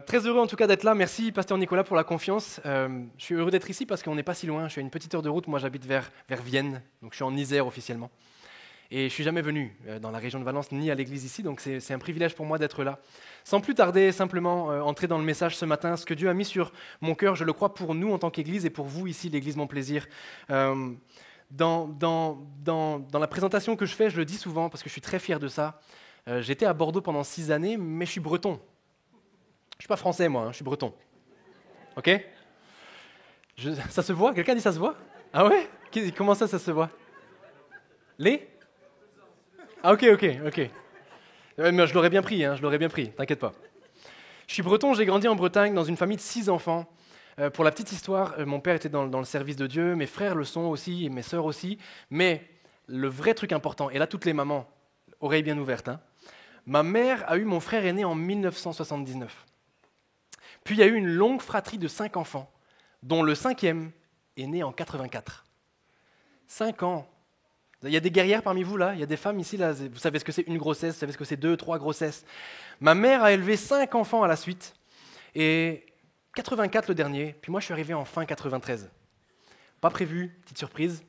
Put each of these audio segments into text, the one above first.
Très heureux en tout cas d'être là. Merci Pasteur Nicolas pour la confiance. Je suis heureux d'être ici parce qu'on n'est pas si loin. Je suis à une petite heure de route. Moi j'habite vers Vienne, donc je suis en Isère officiellement. Et je ne suis jamais venu dans la région de Valence ni à l'église ici, donc c'est un privilège pour moi d'être là. Sans plus tarder, simplement entrer dans le message ce matin. Ce que Dieu a mis sur mon cœur, je le crois pour nous en tant qu'église et pour vous ici, l'église Mon Plaisir. Dans la présentation que je fais, je le dis souvent parce que je suis très fier de ça. J'étais à Bordeaux pendant 6 années, mais je suis breton. Je ne suis pas français, moi, je suis breton. Ok ? Ça se voit ? Quelqu'un dit ça se voit ? Ah ouais ? Comment ça se voit ? Ah ok. Mais je l'aurais bien pris, t'inquiète pas. Je suis breton, j'ai grandi en Bretagne dans une famille de 6 enfants. Pour la petite histoire, mon père était dans le service de Dieu, mes frères le sont aussi, et mes sœurs aussi. Mais le vrai truc important, et là toutes les mamans, oreilles bien ouvertes, ma mère a eu mon frère aîné en 1979. Puis il y a eu une longue fratrie de 5 enfants, dont le 5e est né en 84. 5 ans. Il y a des guerrières parmi vous là, il y a des femmes ici là, vous savez ce que c'est une grossesse, vous savez ce que c'est 2, 3 grossesses. Ma mère a élevé 5 enfants à la suite, et 84 le dernier, puis moi je suis arrivé en fin 93. Pas prévu, petite surprise,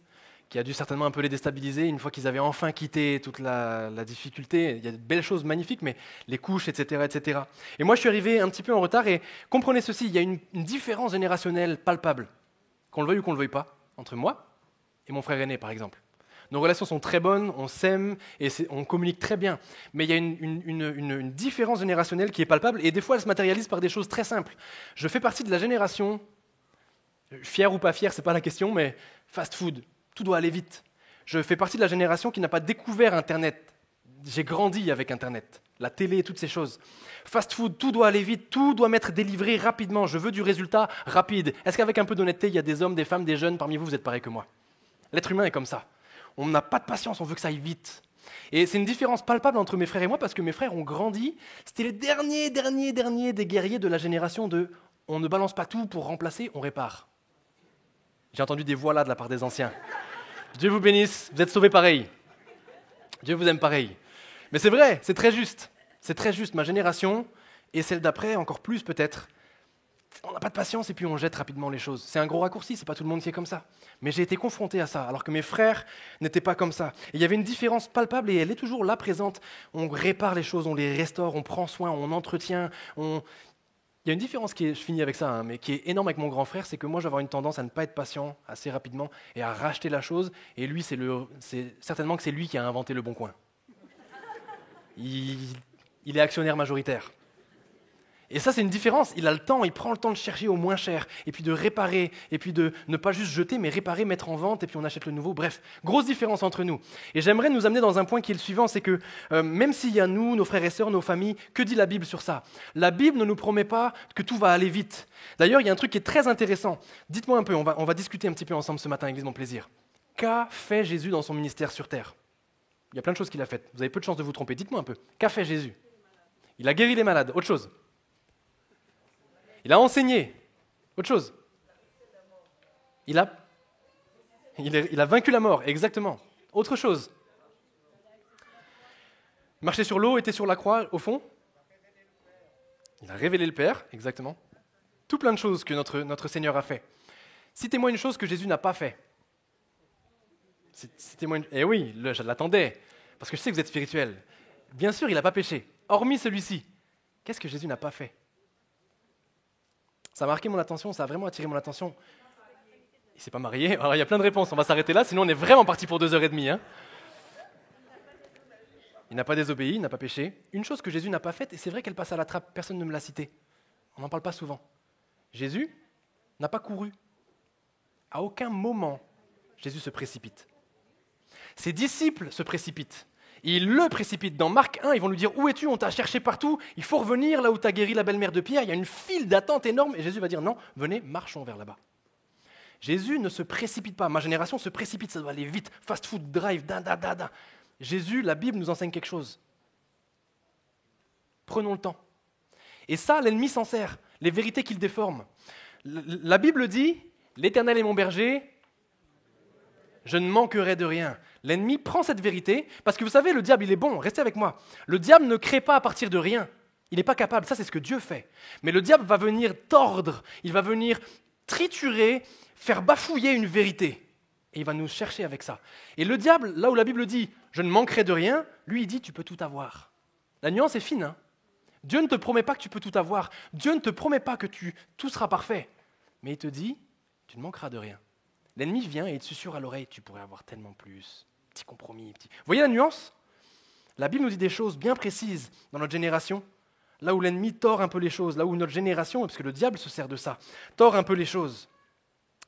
qui a dû certainement un peu les déstabiliser, une fois qu'ils avaient enfin quitté toute la difficulté. Il y a de belles choses magnifiques, mais les couches, etc., etc. Et moi, je suis arrivé un petit peu en retard, et comprenez ceci, il y a une différence générationnelle palpable, qu'on le veuille ou qu'on ne le veuille pas, entre moi et mon frère aîné, par exemple. Nos relations sont très bonnes, on s'aime, et on communique très bien. Mais il y a une différence générationnelle qui est palpable, et des fois, elle se matérialise par des choses très simples. Je fais partie de la génération, fier ou pas fier, c'est pas la question, mais fast-food. Tout doit aller vite. Je fais partie de la génération qui n'a pas découvert Internet. J'ai grandi avec Internet, la télé, toutes ces choses. Fast-food, tout doit aller vite, tout doit m'être délivré rapidement. Je veux du résultat rapide. Est-ce qu'avec un peu d'honnêteté, il y a des hommes, des femmes, des jeunes parmi vous, vous êtes pareils que moi ? L'être humain est comme ça. On n'a pas de patience, on veut que ça aille vite. Et c'est une différence palpable entre mes frères et moi parce que mes frères ont grandi. C'était les derniers des guerriers de la génération de « on ne balance pas tout pour remplacer, on répare ». J'ai entendu des voix là de la part des anciens. Dieu vous bénisse, vous êtes sauvés pareil. Dieu vous aime pareil. Mais c'est vrai, c'est très juste. C'est très juste. Ma génération, et celle d'après, encore plus peut-être, on n'a pas de patience et puis on jette rapidement les choses. C'est un gros raccourci, c'est pas tout le monde qui est comme ça. Mais j'ai été confronté à ça, alors que mes frères n'étaient pas comme ça. Et il y avait une différence palpable et elle est toujours là présente. On répare les choses, on les restaure, on prend soin, on entretient, Il y a une différence je finis avec ça, mais qui est énorme avec mon grand frère, c'est que moi, je vais avoir une tendance à ne pas être patient assez rapidement et à racheter la chose. Et lui, c'est certainement que c'est lui qui a inventé le bon coin. Il est actionnaire majoritaire. Et ça, c'est une différence. Il a le temps, il prend le temps de chercher au moins cher, et puis de réparer, et puis de ne pas juste jeter, mais réparer, mettre en vente, et puis on achète le nouveau. Bref, grosse différence entre nous. Et j'aimerais nous amener dans un point qui est le suivant, c'est que même s'il y a nous, nos frères et sœurs, nos familles, que dit la Bible sur ça ? La Bible ne nous promet pas que tout va aller vite. D'ailleurs, il y a un truc qui est très intéressant. Dites-moi un peu, on va discuter un petit peu ensemble ce matin à l'Église Mon Plaisir. Qu'a fait Jésus dans son ministère sur terre ? Il y a plein de choses qu'il a faites. Vous avez peu de chances de vous tromper. Dites-moi un peu. Qu'a fait Jésus ? Il a guéri les malades. Autre chose ? Il a enseigné. Autre chose. Il a vaincu la mort, exactement. Autre chose. Marcher sur l'eau, était sur la croix, au fond. Il a révélé le Père, exactement. Tout plein de choses que notre Seigneur a fait. Citez-moi une chose que Jésus n'a pas fait. Eh oui, je l'attendais, parce que je sais que vous êtes spirituel. Bien sûr, il n'a pas péché. Hormis celui-ci, qu'est-ce que Jésus n'a pas fait ? Ça a marqué mon attention, ça a vraiment attiré mon attention. Il ne s'est pas marié. Alors il y a plein de réponses, on va s'arrêter là, sinon on est vraiment parti pour 2h30. Il n'a pas désobéi, il n'a pas péché. Une chose que Jésus n'a pas faite, et c'est vrai qu'elle passe à la trappe, personne ne me l'a citée. On n'en parle pas souvent. Jésus n'a pas couru. À aucun moment, Jésus se précipite. Ses disciples se précipitent. Ils le précipitent. Dans Marc 1, ils vont lui dire « Où es-tu ? On t'a cherché partout. Il faut revenir là où tu as guéri la belle-mère de Pierre. » Il y a une file d'attente énorme. Et Jésus va dire « Non, venez, marchons vers là-bas. » Jésus ne se précipite pas. Ma génération se précipite, ça doit aller vite. Fast food, drive, da. Jésus, la Bible nous enseigne quelque chose. Prenons le temps. Et ça, l'ennemi s'en sert. Les vérités qu'il déforme. La Bible dit « L'Éternel est mon berger. Je ne manquerai de rien. » L'ennemi prend cette vérité, parce que vous savez, le diable, il est bon, restez avec moi. Le diable ne crée pas à partir de rien. Il n'est pas capable, ça c'est ce que Dieu fait. Mais le diable va venir tordre, il va venir triturer, faire bafouiller une vérité. Et il va nous chercher avec ça. Et le diable, là où la Bible dit « je ne manquerai de rien », lui il dit « tu peux tout avoir ». La nuance est fine. Hein. Dieu ne te promet pas que tu peux tout avoir. Dieu ne te promet pas que tout sera parfait. Mais il te dit « tu ne manqueras de rien ». L'ennemi vient et il te susurre à l'oreille « tu pourrais avoir tellement plus ». Petit compromis. Vous voyez la nuance ? La Bible nous dit des choses bien précises dans notre génération, là où l'ennemi tord un peu les choses, là où notre génération, parce que le diable se sert de ça, tord un peu les choses.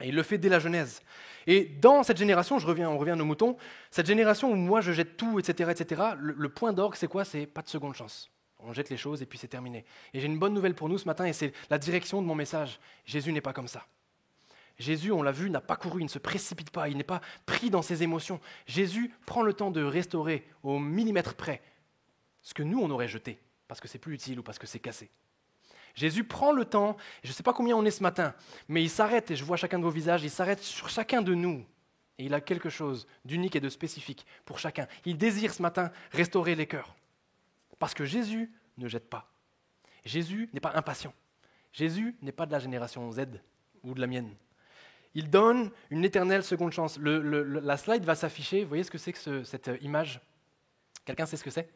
Et il le fait dès la Genèse. Et dans cette génération, on revient à nos moutons, cette génération où moi je jette tout, etc., le point d'orgue, c'est quoi ? C'est pas de seconde chance. On jette les choses et puis c'est terminé. Et j'ai une bonne nouvelle pour nous ce matin et c'est la direction de mon message. Jésus n'est pas comme ça. Jésus, on l'a vu, n'a pas couru, il ne se précipite pas, il n'est pas pris dans ses émotions. Jésus prend le temps de restaurer au millimètre près ce que nous, on aurait jeté, parce que c'est plus utile ou parce que c'est cassé. Jésus prend le temps, je ne sais pas combien on est ce matin, mais il s'arrête, et je vois chacun de vos visages, il s'arrête sur chacun de nous. Et il a quelque chose d'unique et de spécifique pour chacun. Il désire ce matin restaurer les cœurs. Parce que Jésus ne jette pas. Jésus n'est pas impatient. Jésus n'est pas de la génération Z ou de la mienne. Il donne une éternelle seconde chance. La slide va s'afficher. Vous voyez ce que c'est que cette image ? Quelqu'un sait ce que c'est ?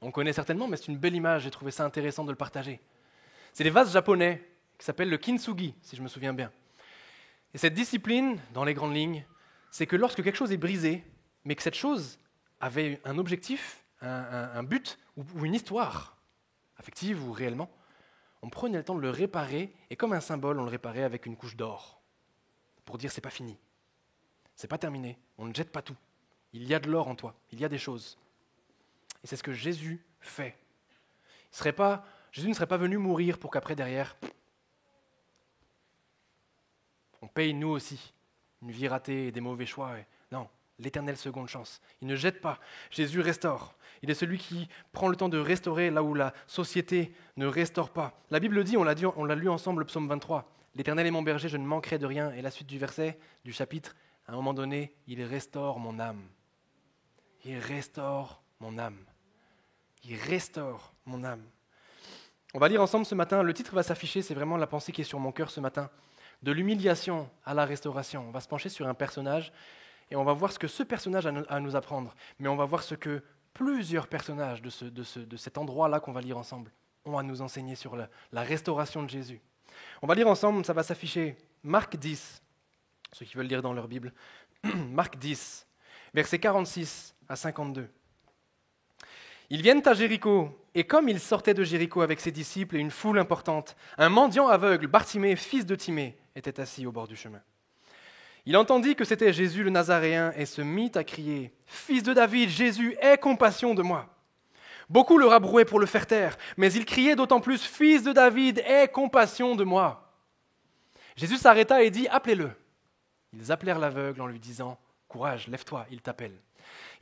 On connaît certainement, mais c'est une belle image. J'ai trouvé ça intéressant de le partager. C'est des vases japonais qui s'appellent le kintsugi, si je me souviens bien. Et cette discipline, dans les grandes lignes, c'est que lorsque quelque chose est brisé, mais que cette chose avait un objectif, un but ou une histoire, affective ou réellement, on prenait le temps de le réparer, et comme un symbole, on le réparait avec une couche d'or. Pour dire c'est pas fini, c'est pas terminé, on ne jette pas tout. Il y a de l'or en toi, il y a des choses. Et c'est ce que Jésus fait. Jésus ne serait pas venu mourir pour qu'après derrière, on paye nous aussi une vie ratée et des mauvais choix. Non, l'éternelle seconde chance. Il ne jette pas, Jésus restaure. Il est celui qui prend le temps de restaurer là où la société ne restaure pas. La Bible dit, on l'a lu ensemble, le psaume 23, « L'Éternel est mon berger, je ne manquerai de rien ». Et la suite du verset, du chapitre, à un moment donné, « Il restaure mon âme ». Il restaure mon âme. Il restaure mon âme. On va lire ensemble ce matin, le titre va s'afficher, c'est vraiment la pensée qui est sur mon cœur ce matin. De l'humiliation à la restauration. On va se pencher sur un personnage et on va voir ce que ce personnage a à nous apprendre. Mais on va voir ce que plusieurs personnages de cet endroit-là qu'on va lire ensemble ont à nous enseigner sur la restauration de Jésus. On va lire ensemble, ça va s'afficher, Marc 10, ceux qui veulent lire dans leur Bible, Marc 10, versets 46 à 52. Ils viennent à Jéricho, et comme il sortait de Jéricho avec ses disciples et une foule importante, un mendiant aveugle, Bartimée, fils de Timée, était assis au bord du chemin. Il entendit que c'était Jésus le Nazaréen et se mit à crier « Fils de David, Jésus, aie compassion de moi !» Beaucoup le rabrouaient pour le faire taire, mais il criait d'autant plus « Fils de David, aie compassion de moi !» Jésus s'arrêta et dit « Appelez-le !» Ils appelèrent l'aveugle en lui disant « Courage, lève-toi, il t'appelle !»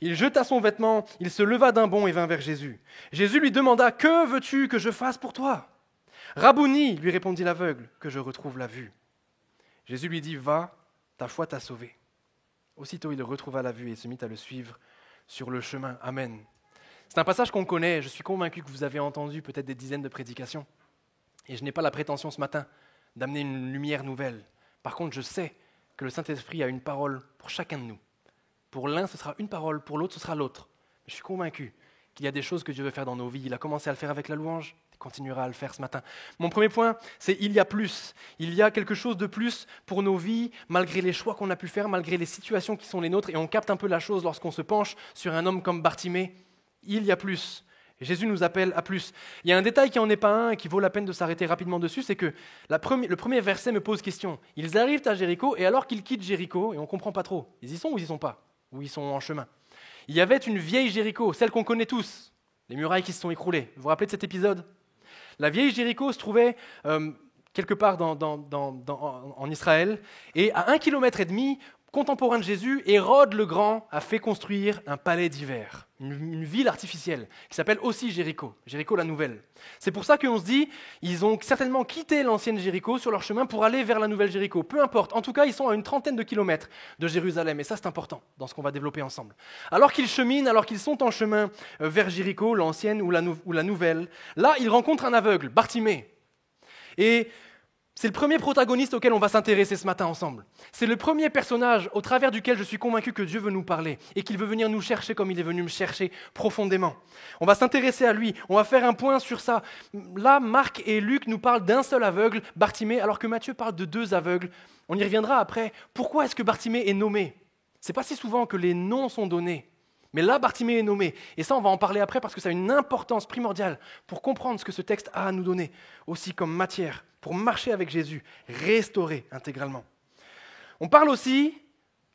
Il jeta son vêtement, il se leva d'un bond et vint vers Jésus. Jésus lui demanda « Que veux-tu que je fasse pour toi ?» « Rabouni, lui répondit l'aveugle, que je retrouve la vue. » Jésus lui dit « Va, ta foi t'a sauvé. » Aussitôt il retrouva la vue et se mit à le suivre sur le chemin. Amen. C'est un passage qu'on connaît, je suis convaincu que vous avez entendu peut-être des dizaines de prédications. Et je n'ai pas la prétention ce matin d'amener une lumière nouvelle. Par contre, je sais que le Saint-Esprit a une parole pour chacun de nous. Pour l'un, ce sera une parole, pour l'autre, ce sera l'autre. Je suis convaincu qu'il y a des choses que Dieu veut faire dans nos vies. Il a commencé à le faire avec la louange, il continuera à le faire ce matin. Mon premier point, c'est il y a plus. Il y a quelque chose de plus pour nos vies, malgré les choix qu'on a pu faire, malgré les situations qui sont les nôtres. Et on capte un peu la chose lorsqu'on se penche sur un homme comme Bartimée. Il y a plus. Jésus nous appelle à plus. Il y a un détail qui n'en est pas un et qui vaut la peine de s'arrêter rapidement dessus, c'est que le premier verset me pose question. Ils arrivent à Jéricho et alors qu'ils quittent Jéricho, et on ne comprend pas trop, ils y sont ou ils n'y sont pas, ou ils sont en chemin. Il y avait une vieille Jéricho, celle qu'on connaît tous, les murailles qui se sont écroulées. Vous vous rappelez de cet épisode ? La vieille Jéricho se trouvait quelque part en Israël, et à 1,5 km, contemporain de Jésus, Hérode le Grand a fait construire un palais d'hiver. une ville artificielle, qui s'appelle aussi Jéricho, Jéricho la nouvelle. C'est pour ça qu'on se dit, ils ont certainement quitté l'ancienne Jéricho sur leur chemin pour aller vers la nouvelle Jéricho. Peu importe, en tout cas, ils sont à une trentaine de kilomètres de Jérusalem, et ça c'est important dans ce qu'on va développer ensemble. Alors qu'ils cheminent, alors qu'ils sont en chemin vers Jéricho, l'ancienne ou la nouvelle, là, ils rencontrent un aveugle, Bartimée. Et c'est le premier protagoniste auquel on va s'intéresser ce matin ensemble. C'est le premier personnage au travers duquel je suis convaincu que Dieu veut nous parler et qu'il veut venir nous chercher comme il est venu me chercher profondément. On va s'intéresser à lui, on va faire un point sur ça. Là, Marc et Luc nous parlent d'un seul aveugle, Bartimée, alors que Matthieu parle de deux aveugles. On y reviendra après. Pourquoi est-ce que Bartimée est nommé ? C'est pas si souvent que les noms sont donnés. Mais là, Bartimée est nommé. Et ça, on va en parler après parce que ça a une importance primordiale pour comprendre ce que ce texte a à nous donner, aussi comme matière, pour marcher avec Jésus, restaurer intégralement. On parle aussi,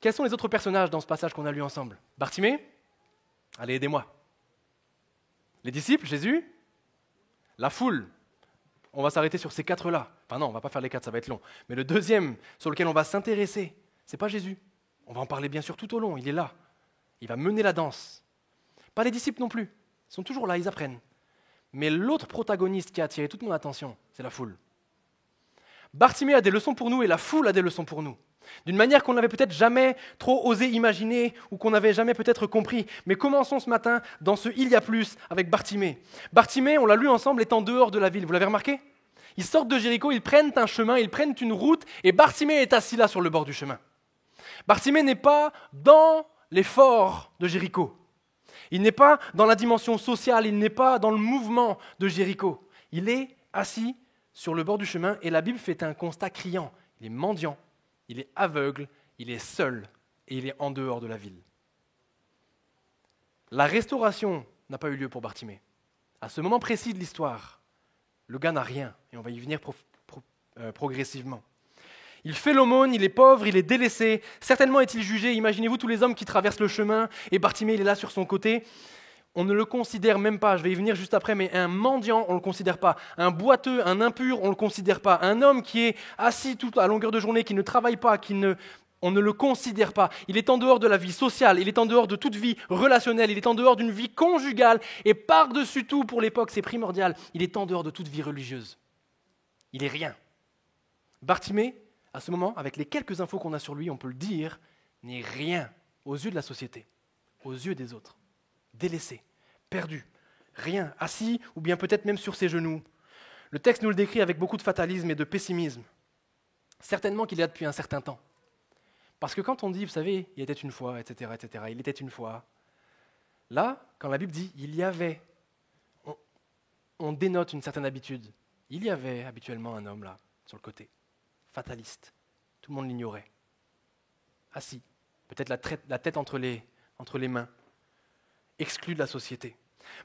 quels sont les autres personnages dans ce passage qu'on a lu ensemble ? Bartimée ? Allez, aidez-moi. Les disciples, Jésus ? La foule. On va s'arrêter sur ces quatre-là. Enfin non, on ne va pas faire les quatre, ça va être long. Mais le deuxième sur lequel on va s'intéresser, ce n'est pas Jésus. On va en parler bien sûr tout au long, il est là. Il va mener la danse. Pas les disciples non plus. Ils sont toujours là, ils apprennent. Mais l'autre protagoniste qui a attiré toute mon attention, c'est la foule. Bartimée a des leçons pour nous et la foule a des leçons pour nous. D'une manière qu'on n'avait peut-être jamais trop osé imaginer ou qu'on n'avait jamais peut-être compris. Mais commençons ce matin dans ce « il y a plus » avec Bartimée. Bartimée, on l'a lu ensemble, est en dehors de la ville. Vous l'avez remarqué ? Ils sortent de Jéricho, ils prennent un chemin, ils prennent une route et Bartimée est assis là sur le bord du chemin. Bartimée n'est pas dans les forts de Jéricho. Il n'est pas dans la dimension sociale, il n'est pas dans le mouvement de Jéricho. Il est assis sur le bord du chemin et la Bible fait un constat criant. Il est mendiant, il est aveugle, il est seul et il est en dehors de la ville. La restauration n'a pas eu lieu pour Bartimée. À ce moment précis de l'histoire, le gars n'a rien et on va y venir progressivement. Il fait l'aumône, il est pauvre, il est délaissé. Certainement est-il jugé. Imaginez-vous tous les hommes qui traversent le chemin et Bartimée il est là sur son côté. On ne le considère même pas, je vais y venir juste après, mais un mendiant, on ne le considère pas. Un boiteux, un impur, on ne le considère pas. Un homme qui est assis toute à longueur de journée, qui ne travaille pas, on ne le considère pas. Il est en dehors de la vie sociale, il est en dehors de toute vie relationnelle, il est en dehors d'une vie conjugale, et par-dessus tout, pour l'époque, c'est primordial, il est en dehors de toute vie religieuse. Il est rien. Bartimée, à ce moment, avec les quelques infos qu'on a sur lui, on peut le dire, n'est rien aux yeux de la société, aux yeux des autres. Délaissé, perdu, rien, assis ou bien peut-être même sur ses genoux. Le texte nous le décrit avec beaucoup de fatalisme et de pessimisme. Certainement qu'il est là depuis un certain temps. Parce que quand on dit, vous savez, il était une fois, etc., il était une fois, là, quand la Bible dit « il y avait », on dénote une certaine habitude. Il y avait habituellement un homme là, sur le côté, fataliste. Tout le monde l'ignorait. Assis, peut-être la tête entre les mains, exclu de la société.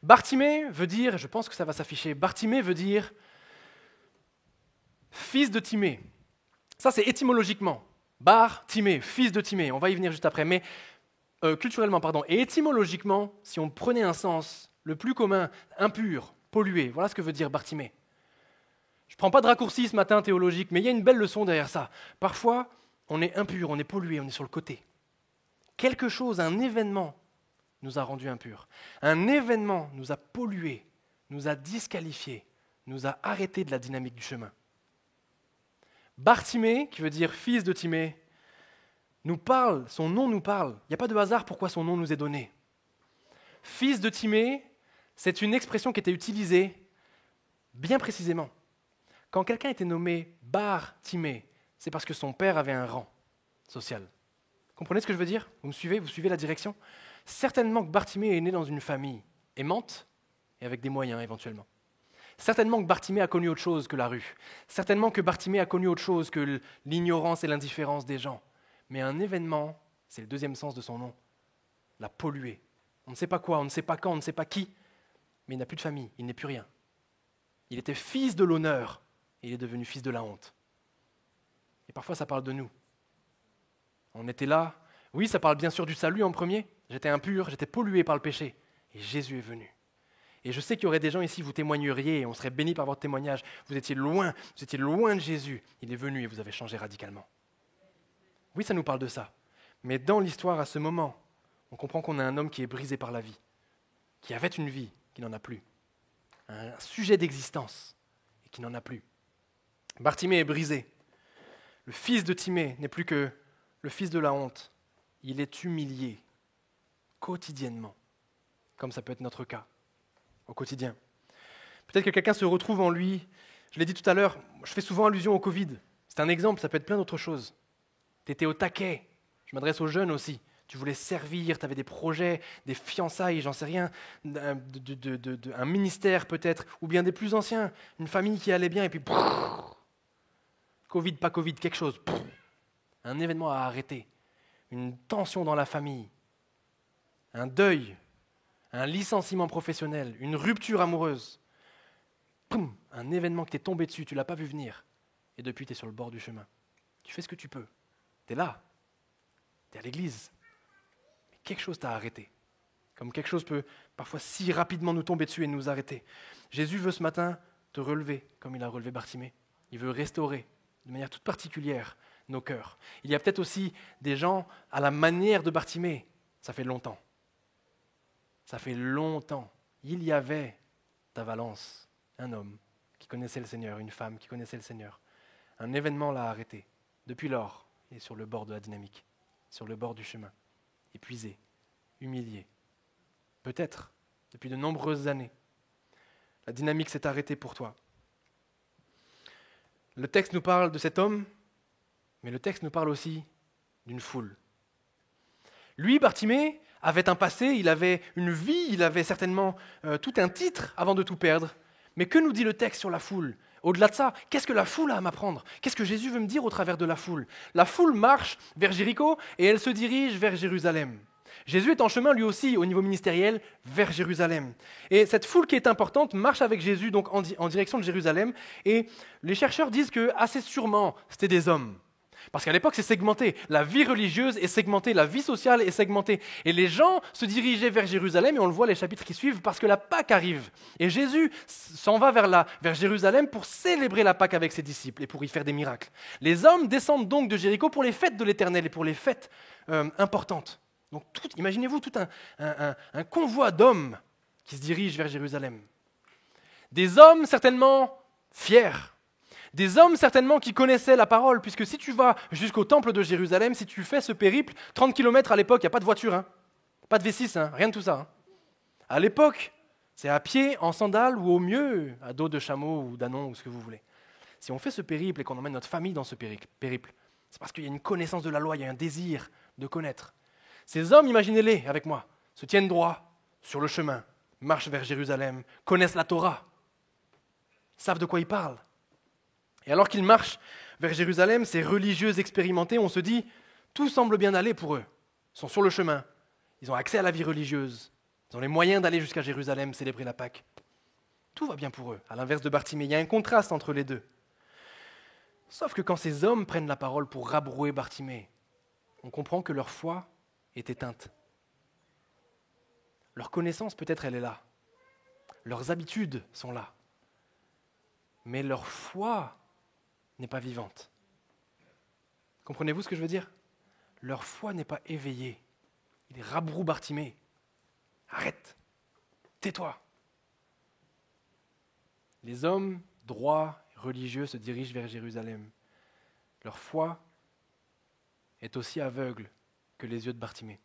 Bartimée veut dire, je pense que ça va s'afficher, Bartimée veut dire fils de Timée. Ça c'est étymologiquement. Bar-Timée, fils de Timée, on va y venir juste après. Mais culturellement, pardon, et étymologiquement, si on prenait un sens le plus commun, impur, pollué, voilà ce que veut dire Bartimée. Je ne prends pas de raccourci ce matin théologique, mais il y a une belle leçon derrière ça. Parfois, on est impur, on est pollué, on est sur le côté. Quelque chose, un événement, nous a rendus impurs. Un événement nous a pollués, nous a disqualifiés, nous a arrêtés de la dynamique du chemin. Bartimée, qui veut dire fils de Timée, nous parle, son nom nous parle. Il n'y a pas de hasard pourquoi son nom nous est donné. Fils de Timée, c'est une expression qui était utilisée bien précisément. Quand quelqu'un était nommé Bar-Timée, c'est parce que son père avait un rang social. Comprenez ce que je veux dire ? Vous me suivez ? Vous suivez la direction ? Certainement que Bartimée est né dans une famille aimante et avec des moyens éventuellement. Certainement que Bartimée a connu autre chose que la rue. Certainement que Bartimée a connu autre chose que l'ignorance et l'indifférence des gens. Mais un événement, c'est le deuxième sens de son nom, l'a pollué. On ne sait pas quoi, on ne sait pas quand, on ne sait pas qui, mais il n'a plus de famille, il n'est plus rien. Il était fils de l'honneur et il est devenu fils de la honte. Et parfois ça parle de nous. On était là, oui, ça parle bien sûr du salut en premier. J'étais impur, j'étais pollué par le péché. Et Jésus est venu. Et je sais qu'il y aurait des gens ici, vous témoigneriez, et on serait bénis par votre témoignage. Vous étiez loin de Jésus. Il est venu et vous avez changé radicalement. Oui, ça nous parle de ça. Mais dans l'histoire, à ce moment, on comprend qu'on a un homme qui est brisé par la vie, qui avait une vie, qui n'en a plus. Un sujet d'existence, et qui n'en a plus. Bartimée est brisé. Le fils de Timée n'est plus que le fils de la honte. Il est humilié quotidiennement, comme ça peut être notre cas au quotidien. Peut-être que quelqu'un se retrouve en lui. Je l'ai dit tout à l'heure, je fais souvent allusion au Covid. C'est un exemple, ça peut être plein d'autres choses. Tu étais au taquet. Je m'adresse aux jeunes aussi. Tu voulais servir, tu avais des projets, des fiançailles, j'en sais rien, un ministère peut-être, ou bien des plus anciens, une famille qui allait bien, et puis Covid, pas Covid, quelque chose. Un événement à arrêter, une tension dans la famille, un deuil, un licenciement professionnel, une rupture amoureuse. Un événement qui t'est tombé dessus, tu ne l'as pas vu venir, et depuis tu es sur le bord du chemin. Tu fais ce que tu peux. Tu es là, tu es à l'église. Mais quelque chose t'a arrêté. Comme quelque chose peut parfois si rapidement nous tomber dessus et nous arrêter. Jésus veut ce matin te relever, comme il a relevé Bartimée. Il veut restaurer, de manière toute particulière, nos cœurs. Il y a peut-être aussi des gens à la manière de Bartimée. Ça fait longtemps. Ça fait longtemps. Il y avait à Valence un homme qui connaissait le Seigneur, une femme qui connaissait le Seigneur. Un événement l'a arrêté. Depuis lors, il est sur le bord de la dynamique, sur le bord du chemin, épuisé, humilié. Peut-être, depuis de nombreuses années, la dynamique s'est arrêtée pour toi. Le texte nous parle de cet homme, mais le texte nous parle aussi d'une foule. Lui, Bartimée, avait un passé, il avait une vie, il avait certainement tout un titre avant de tout perdre. Mais que nous dit le texte sur la foule ? Au-delà de ça, qu'est-ce que la foule a à m'apprendre ? Qu'est-ce que Jésus veut me dire au travers de la foule ? La foule marche vers Jéricho et elle se dirige vers Jérusalem. Jésus est en chemin lui aussi au niveau ministériel vers Jérusalem. Et cette foule qui est importante marche avec Jésus donc en direction de Jérusalem. Et les chercheurs disent que assez sûrement c'était des hommes. Parce qu'à l'époque, c'est segmenté. La vie religieuse est segmentée, la vie sociale est segmentée. Et les gens se dirigeaient vers Jérusalem, et on le voit les chapitres qui suivent, parce que la Pâque arrive. Et Jésus s'en va vers Jérusalem pour célébrer la Pâque avec ses disciples et pour y faire des miracles. Les hommes descendent donc de Jéricho pour les fêtes de l'Éternel et pour les fêtes importantes. Donc imaginez-vous tout un convoi d'hommes qui se dirigent vers Jérusalem. Des hommes certainement fiers. Des hommes certainement qui connaissaient la parole, puisque si tu vas jusqu'au temple de Jérusalem, si tu fais ce périple, 30 km à l'époque, il n'y a pas de voiture, pas de V6, rien de tout ça. À l'époque, c'est à pied, en sandales, ou au mieux, à dos de chameau ou d'ânon, ou ce que vous voulez. Si on fait ce périple et qu'on emmène notre famille dans ce périple, c'est parce qu'il y a une connaissance de la loi, il y a un désir de connaître. Ces hommes, imaginez-les avec moi, se tiennent droit sur le chemin, marchent vers Jérusalem, connaissent la Torah, savent de quoi ils parlent. Et alors qu'ils marchent vers Jérusalem, ces religieux expérimentés, on se dit, tout semble bien aller pour eux. Ils sont sur le chemin, ils ont accès à la vie religieuse, ils ont les moyens d'aller jusqu'à Jérusalem célébrer la Pâque. Tout va bien pour eux, à l'inverse de Bartimée. Il y a un contraste entre les deux. Sauf que quand ces hommes prennent la parole pour rabrouer Bartimée, on comprend que leur foi est éteinte. Leur connaissance, peut-être, elle est là. Leurs habitudes sont là. Mais leur foi n'est pas vivante. Comprenez-vous ce que je veux dire ? Leur foi n'est pas éveillée. Il est rabroue Bartimée. Arrête, tais-toi. Les hommes droits, religieux se dirigent vers Jérusalem. Leur foi est aussi aveugle que les yeux de Bartimée.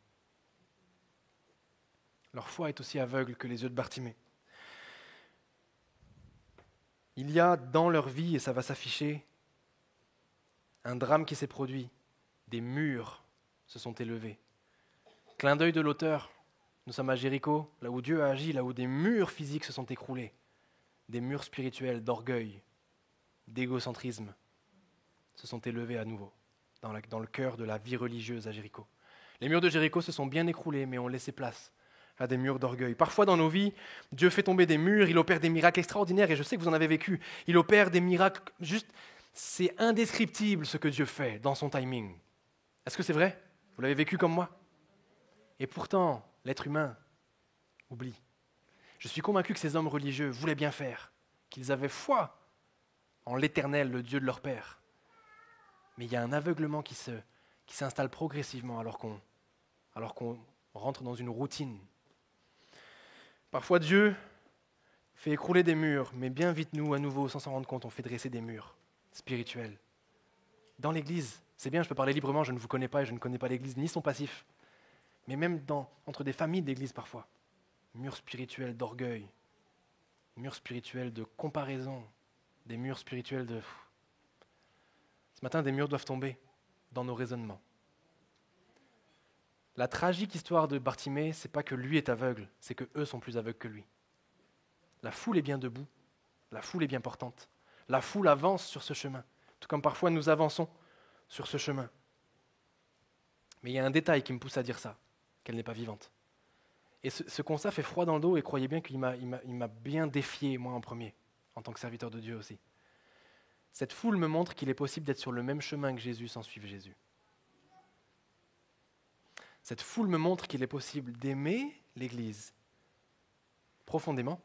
Leur foi est aussi aveugle que les yeux de Bartimée. Il y a dans leur vie, et ça va s'afficher, un drame qui s'est produit. Des murs se sont élevés. Clin d'œil de l'auteur, nous sommes à Jéricho, là où Dieu a agi, là où des murs physiques se sont écroulés. Des murs spirituels d'orgueil, d'égocentrisme se sont élevés à nouveau dans le cœur de la vie religieuse à Jéricho. Les murs de Jéricho se sont bien écroulés, mais ont laissé place à des murs d'orgueil. Parfois dans nos vies, Dieu fait tomber des murs, il opère des miracles extraordinaires, et je sais que vous en avez vécu. Il opère des miracles juste... C'est indescriptible ce que Dieu fait dans son timing. Est-ce que c'est vrai ? Vous l'avez vécu comme moi ? Et pourtant, l'être humain oublie. Je suis convaincu que ces hommes religieux voulaient bien faire, qu'ils avaient foi en l'Éternel, le Dieu de leur père. Mais il y a un aveuglement qui s'installe progressivement alors qu'on rentre dans une routine. Parfois Dieu fait écrouler des murs, mais bien vite nous, à nouveau, sans s'en rendre compte, on fait dresser des murs spirituels. Dans l'Église, c'est bien, je peux parler librement, je ne vous connais pas et je ne connais pas l'Église, ni son passif. Mais même entre des familles d'Église parfois. Murs spirituels d'orgueil, murs spirituels de comparaison, des murs spirituels de... Ce matin, des murs doivent tomber dans nos raisonnements. La tragique histoire de Bartimée, c'est pas que lui est aveugle, c'est que eux sont plus aveugles que lui. La foule est bien debout, la foule est bien portante, la foule avance sur ce chemin, tout comme parfois nous avançons sur ce chemin. Mais il y a un détail qui me pousse à dire ça, qu'elle n'est pas vivante. Et ce constat fait froid dans le dos et croyez bien qu'il m'a bien défié, moi en premier, en tant que serviteur de Dieu aussi. Cette foule me montre qu'il est possible d'être sur le même chemin que Jésus sans suivre Jésus. Cette foule me montre qu'il est possible d'aimer l'Église profondément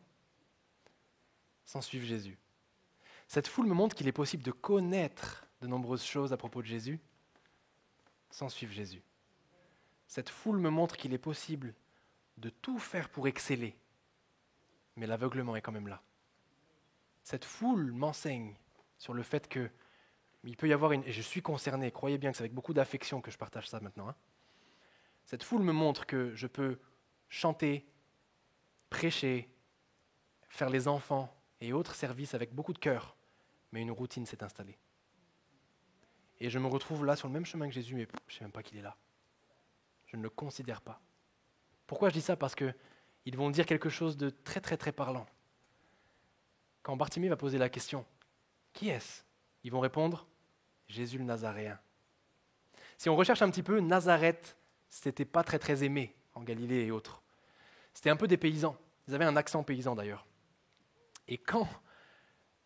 sans suivre Jésus. Cette foule me montre qu'il est possible de connaître de nombreuses choses à propos de Jésus sans suivre Jésus. Cette foule me montre qu'il est possible de tout faire pour exceller, mais l'aveuglement est quand même là. Cette foule m'enseigne sur le fait qu'il peut y avoir et je suis concerné, croyez bien que c'est avec beaucoup d'affection que je partage ça maintenant. Cette foule me montre que je peux chanter, prêcher, faire les enfants et autres services avec beaucoup de cœur, mais une routine s'est installée. Et je me retrouve là sur le même chemin que Jésus, mais je ne sais même pas qu'il est là. Je ne le considère pas. Pourquoi je dis ça? Parce qu'ils vont dire quelque chose de très très très parlant. Quand Bartimée va poser la question, qui est-ce? Ils vont répondre, Jésus le Nazaréen. Si on recherche un petit peu, Nazareth, c'était pas très très aimé en Galilée et autres. C'était un peu des paysans. Ils avaient un accent paysan d'ailleurs. Et quand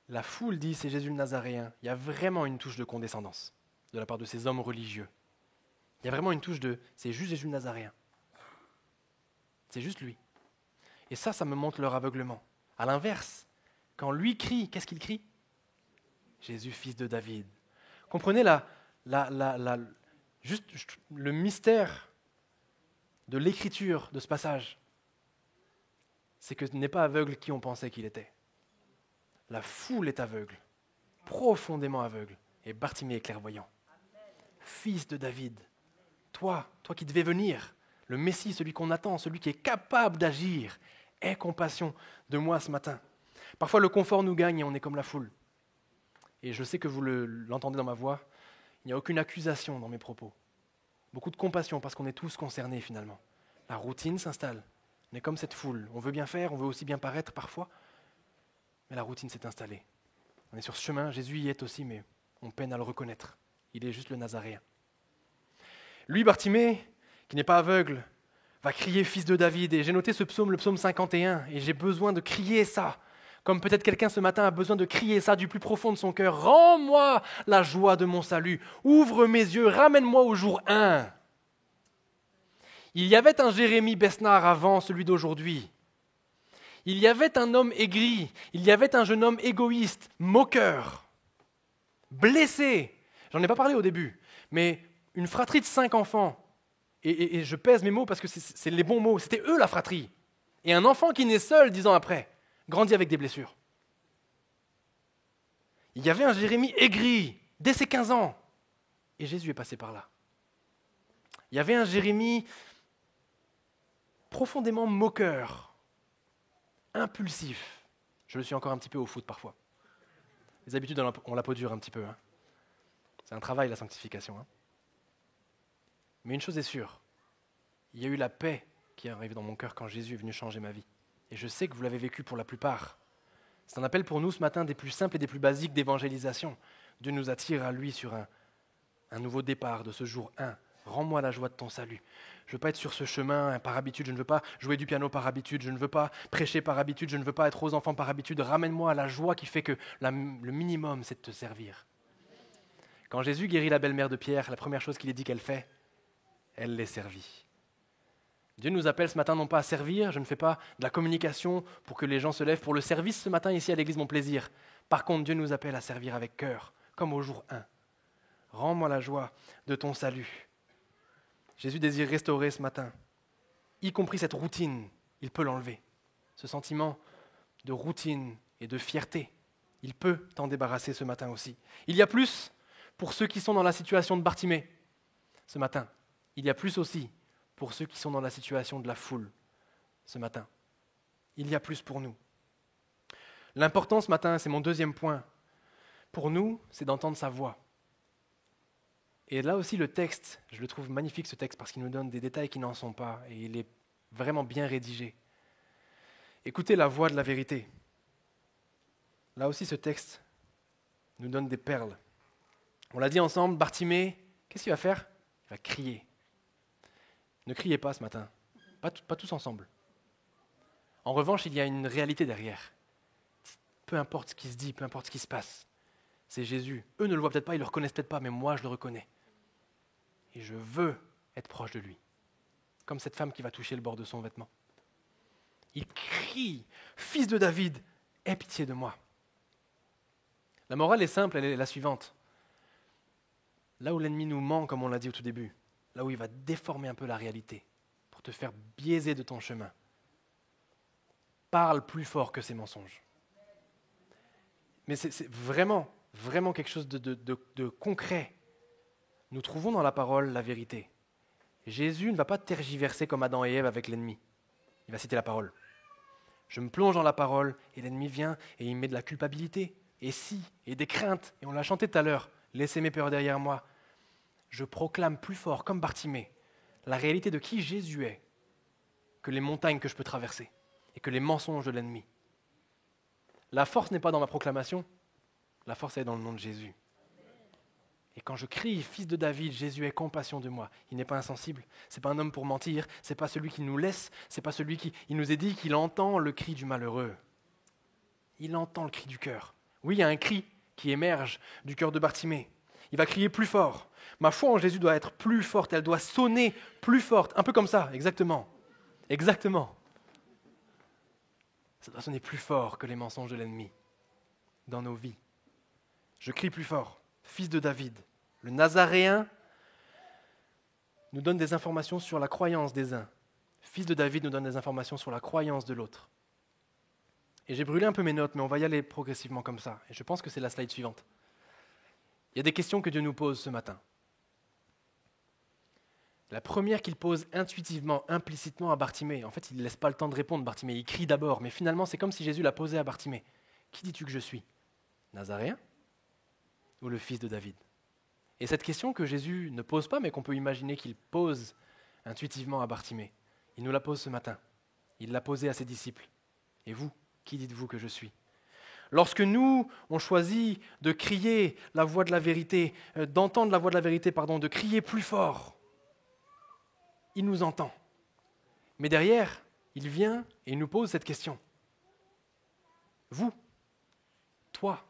la foule dit c'est Jésus le Nazaréen, il y a vraiment une touche de condescendance de la part de ces hommes religieux. Il y a vraiment une touche de c'est juste Jésus le Nazaréen. C'est juste lui. Et ça me montre leur aveuglement. À l'inverse, quand lui crie, qu'est-ce qu'il crie? Jésus, fils de David. Comprenez juste le mystère de l'écriture de ce passage. C'est que ce n'est pas aveugle qui on pensait qu'il était. La foule est aveugle, profondément aveugle. Et Bartimée est clairvoyant. Fils de David, toi qui devais venir, le Messie, celui qu'on attend, celui qui est capable d'agir, aie compassion de moi ce matin. Parfois le confort nous gagne et on est comme la foule. Et je sais que vous l'entendez dans ma voix, il n'y a aucune accusation dans mes propos. Beaucoup de compassion parce qu'on est tous concernés finalement. La routine s'installe. On est comme cette foule. On veut bien faire, on veut aussi bien paraître parfois. Mais la routine s'est installée. On est sur ce chemin, Jésus y est aussi, mais on peine à le reconnaître. Il est juste le Nazaréen. Lui, Bartimée, qui n'est pas aveugle, va crier fils de David. Et j'ai noté ce psaume, le psaume 51, et j'ai besoin de crier ça. Comme peut-être quelqu'un ce matin a besoin de crier ça du plus profond de son cœur. Rends-moi la joie de mon salut. Ouvre mes yeux, ramène-moi au jour 1. Il y avait un Jérémie Besnard avant celui d'aujourd'hui. Il y avait un homme aigri. Il y avait un jeune homme égoïste, moqueur, blessé. J'en ai pas parlé au début, mais une fratrie de 5 enfants. Et je pèse mes mots parce que c'est les bons mots. C'était eux la fratrie. Et un enfant qui naît seul 10 ans après. Grandit avec des blessures. Il y avait un Jérémie aigri, dès ses 15 ans. Et Jésus est passé par là. Il y avait un Jérémie profondément moqueur, impulsif. Je le suis encore un petit peu au foot parfois. Les habitudes, on la peau dure un petit peu. C'est un travail, la sanctification. Mais une chose est sûre, il y a eu la paix qui est arrivée dans mon cœur quand Jésus est venu changer ma vie. Et je sais que vous l'avez vécu pour la plupart. C'est un appel pour nous ce matin des plus simples et des plus basiques d'évangélisation. Dieu nous attire à lui sur un nouveau départ de ce jour 1. Rends-moi la joie de ton salut. Je ne veux pas être sur ce chemin par habitude, je ne veux pas jouer du piano par habitude, je ne veux pas prêcher par habitude, je ne veux pas être aux enfants par habitude. Ramène-moi à la joie qui fait que le minimum, c'est de te servir. Quand Jésus guérit la belle-mère de Pierre, la première chose qu'il est dit qu'elle fait, elle les servit. Dieu nous appelle ce matin non pas à servir, je ne fais pas de la communication pour que les gens se lèvent pour le service ce matin ici à l'église Mon Plaisir. Par contre, Dieu nous appelle à servir avec cœur, comme au jour 1. Rends-moi la joie de ton salut. Jésus désire restaurer ce matin, y compris cette routine, il peut l'enlever. ce sentiment de routine et de fierté. Il peut t'en débarrasser ce matin aussi. Il y a plus pour ceux qui sont dans la situation de Bartimée ce matin. Il y a plus aussi pour ceux qui sont dans la situation de la foule ce matin. Il y a plus pour nous. L'important ce matin, c'est mon deuxième point. Pour nous, c'est d'entendre sa voix. Et là aussi, le texte, je le trouve magnifique ce texte parce qu'il nous donne des détails qui n'en sont pas et il est vraiment bien rédigé. Écoutez la voix de la vérité. Là aussi, ce texte nous donne des perles. On l'a dit ensemble, Bartimée, qu'est-ce qu'il va faire? Il va crier. Ne criez pas ce matin, pas tous ensemble. En revanche, il y a une réalité derrière. Peu importe ce qui se dit, peu importe ce qui se passe, c'est Jésus. Eux ne le voient peut-être pas, ils ne le reconnaissent peut-être pas, mais moi je le reconnais. Et je veux être proche de lui. Comme cette femme qui va toucher le bord de son vêtement. Il crie, « Fils de David, aie pitié de moi !» La morale est simple, elle est la suivante. Là où l'ennemi nous ment, comme on l'a dit au tout début, là où il va déformer un peu la réalité, pour te faire biaiser de ton chemin, parle plus fort que ses mensonges. Mais c'est vraiment quelque chose de concret. Nous trouvons dans la parole la vérité. Jésus ne va pas tergiverser comme Adam et Ève avec l'ennemi. Il va citer la parole. Je me plonge dans la parole et l'ennemi vient et il met de la culpabilité, et des craintes. Et on l'a chanté tout à l'heure, laissez mes peurs derrière moi. Je proclame plus fort, comme Bartimée, la réalité de qui Jésus est, que les montagnes que je peux traverser et que les mensonges de l'ennemi. La force n'est pas dans ma proclamation, la force est dans le nom de Jésus. Et quand je crie, Fils de David, Jésus ait compassion de moi, il n'est pas insensible, ce n'est pas un homme pour mentir, ce n'est pas celui qui nous laisse, ce n'est pas celui qui il nous est dit qu'il entend le cri du malheureux. Il entend le cri du cœur. Oui, il y a un cri qui émerge du cœur de Bartimée. Il va crier plus fort. Ma foi en Jésus doit être plus forte, elle doit sonner plus forte, un peu comme ça, exactement. Exactement. Ça doit sonner plus fort que les mensonges de l'ennemi dans nos vies. Je crie plus fort. Fils de David, le Nazaréen nous donne des informations sur la croyance des uns. Fils de David nous donne des informations sur la croyance de l'autre. Et j'ai brûlé un peu mes notes, mais on va y aller progressivement comme ça. Et je pense que c'est la slide suivante. Il y a des questions que Dieu nous pose ce matin. La première qu'il pose intuitivement, implicitement à Bartimée, en fait, il ne laisse pas le temps de répondre, Bartimée, il crie d'abord, mais finalement, c'est comme si Jésus l'a posé à Bartimée. Qui dis-tu que je suis? Nazaréen ou le fils de David? Et cette question que Jésus ne pose pas, mais qu'on peut imaginer qu'il pose intuitivement à Bartimée, il nous la pose ce matin. Il l'a posée à ses disciples. Et vous, qui dites-vous que je suis? Lorsque nous, on choisit de crier la voix de la vérité, d'entendre la voix de la vérité, de crier plus fort, il nous entend. Mais derrière, il vient et il nous pose cette question. Vous, toi,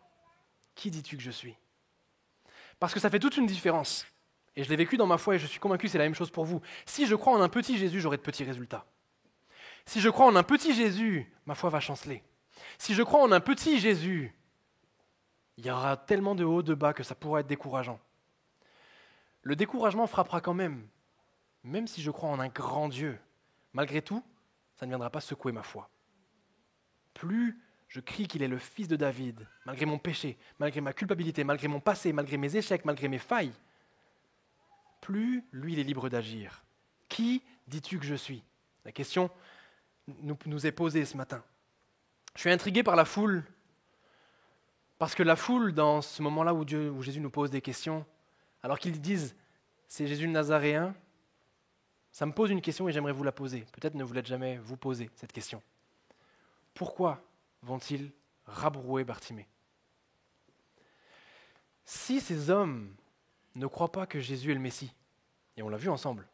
qui dis-tu que je suis? Parce que ça fait toute une différence. Et je l'ai vécu dans ma foi et je suis convaincu que c'est la même chose pour vous. Si je crois en un petit Jésus, j'aurai de petits résultats. Si je crois en un petit Jésus, ma foi va chanceler. Si je crois en un petit Jésus, il y aura tellement de hauts, de bas que ça pourra être décourageant. Le découragement frappera quand même si je crois en un grand Dieu. Malgré tout, ça ne viendra pas secouer ma foi. Plus je crie qu'il est le fils de David, malgré mon péché, malgré ma culpabilité, malgré mon passé, malgré mes échecs, malgré mes failles, plus lui il est libre d'agir. Qui dis-tu que je suis? La question nous est posée ce matin. Je suis intrigué par la foule, parce que la foule, dans ce moment-là où Jésus nous pose des questions, alors qu'ils disent « c'est Jésus le Nazaréen », ça me pose une question et j'aimerais vous la poser. Peut-être ne vous l'êtes jamais vous posé, cette question. Pourquoi vont-ils rabrouer Bartimée? Si ces hommes ne croient pas que Jésus est le Messie, et on l'a vu ensemble,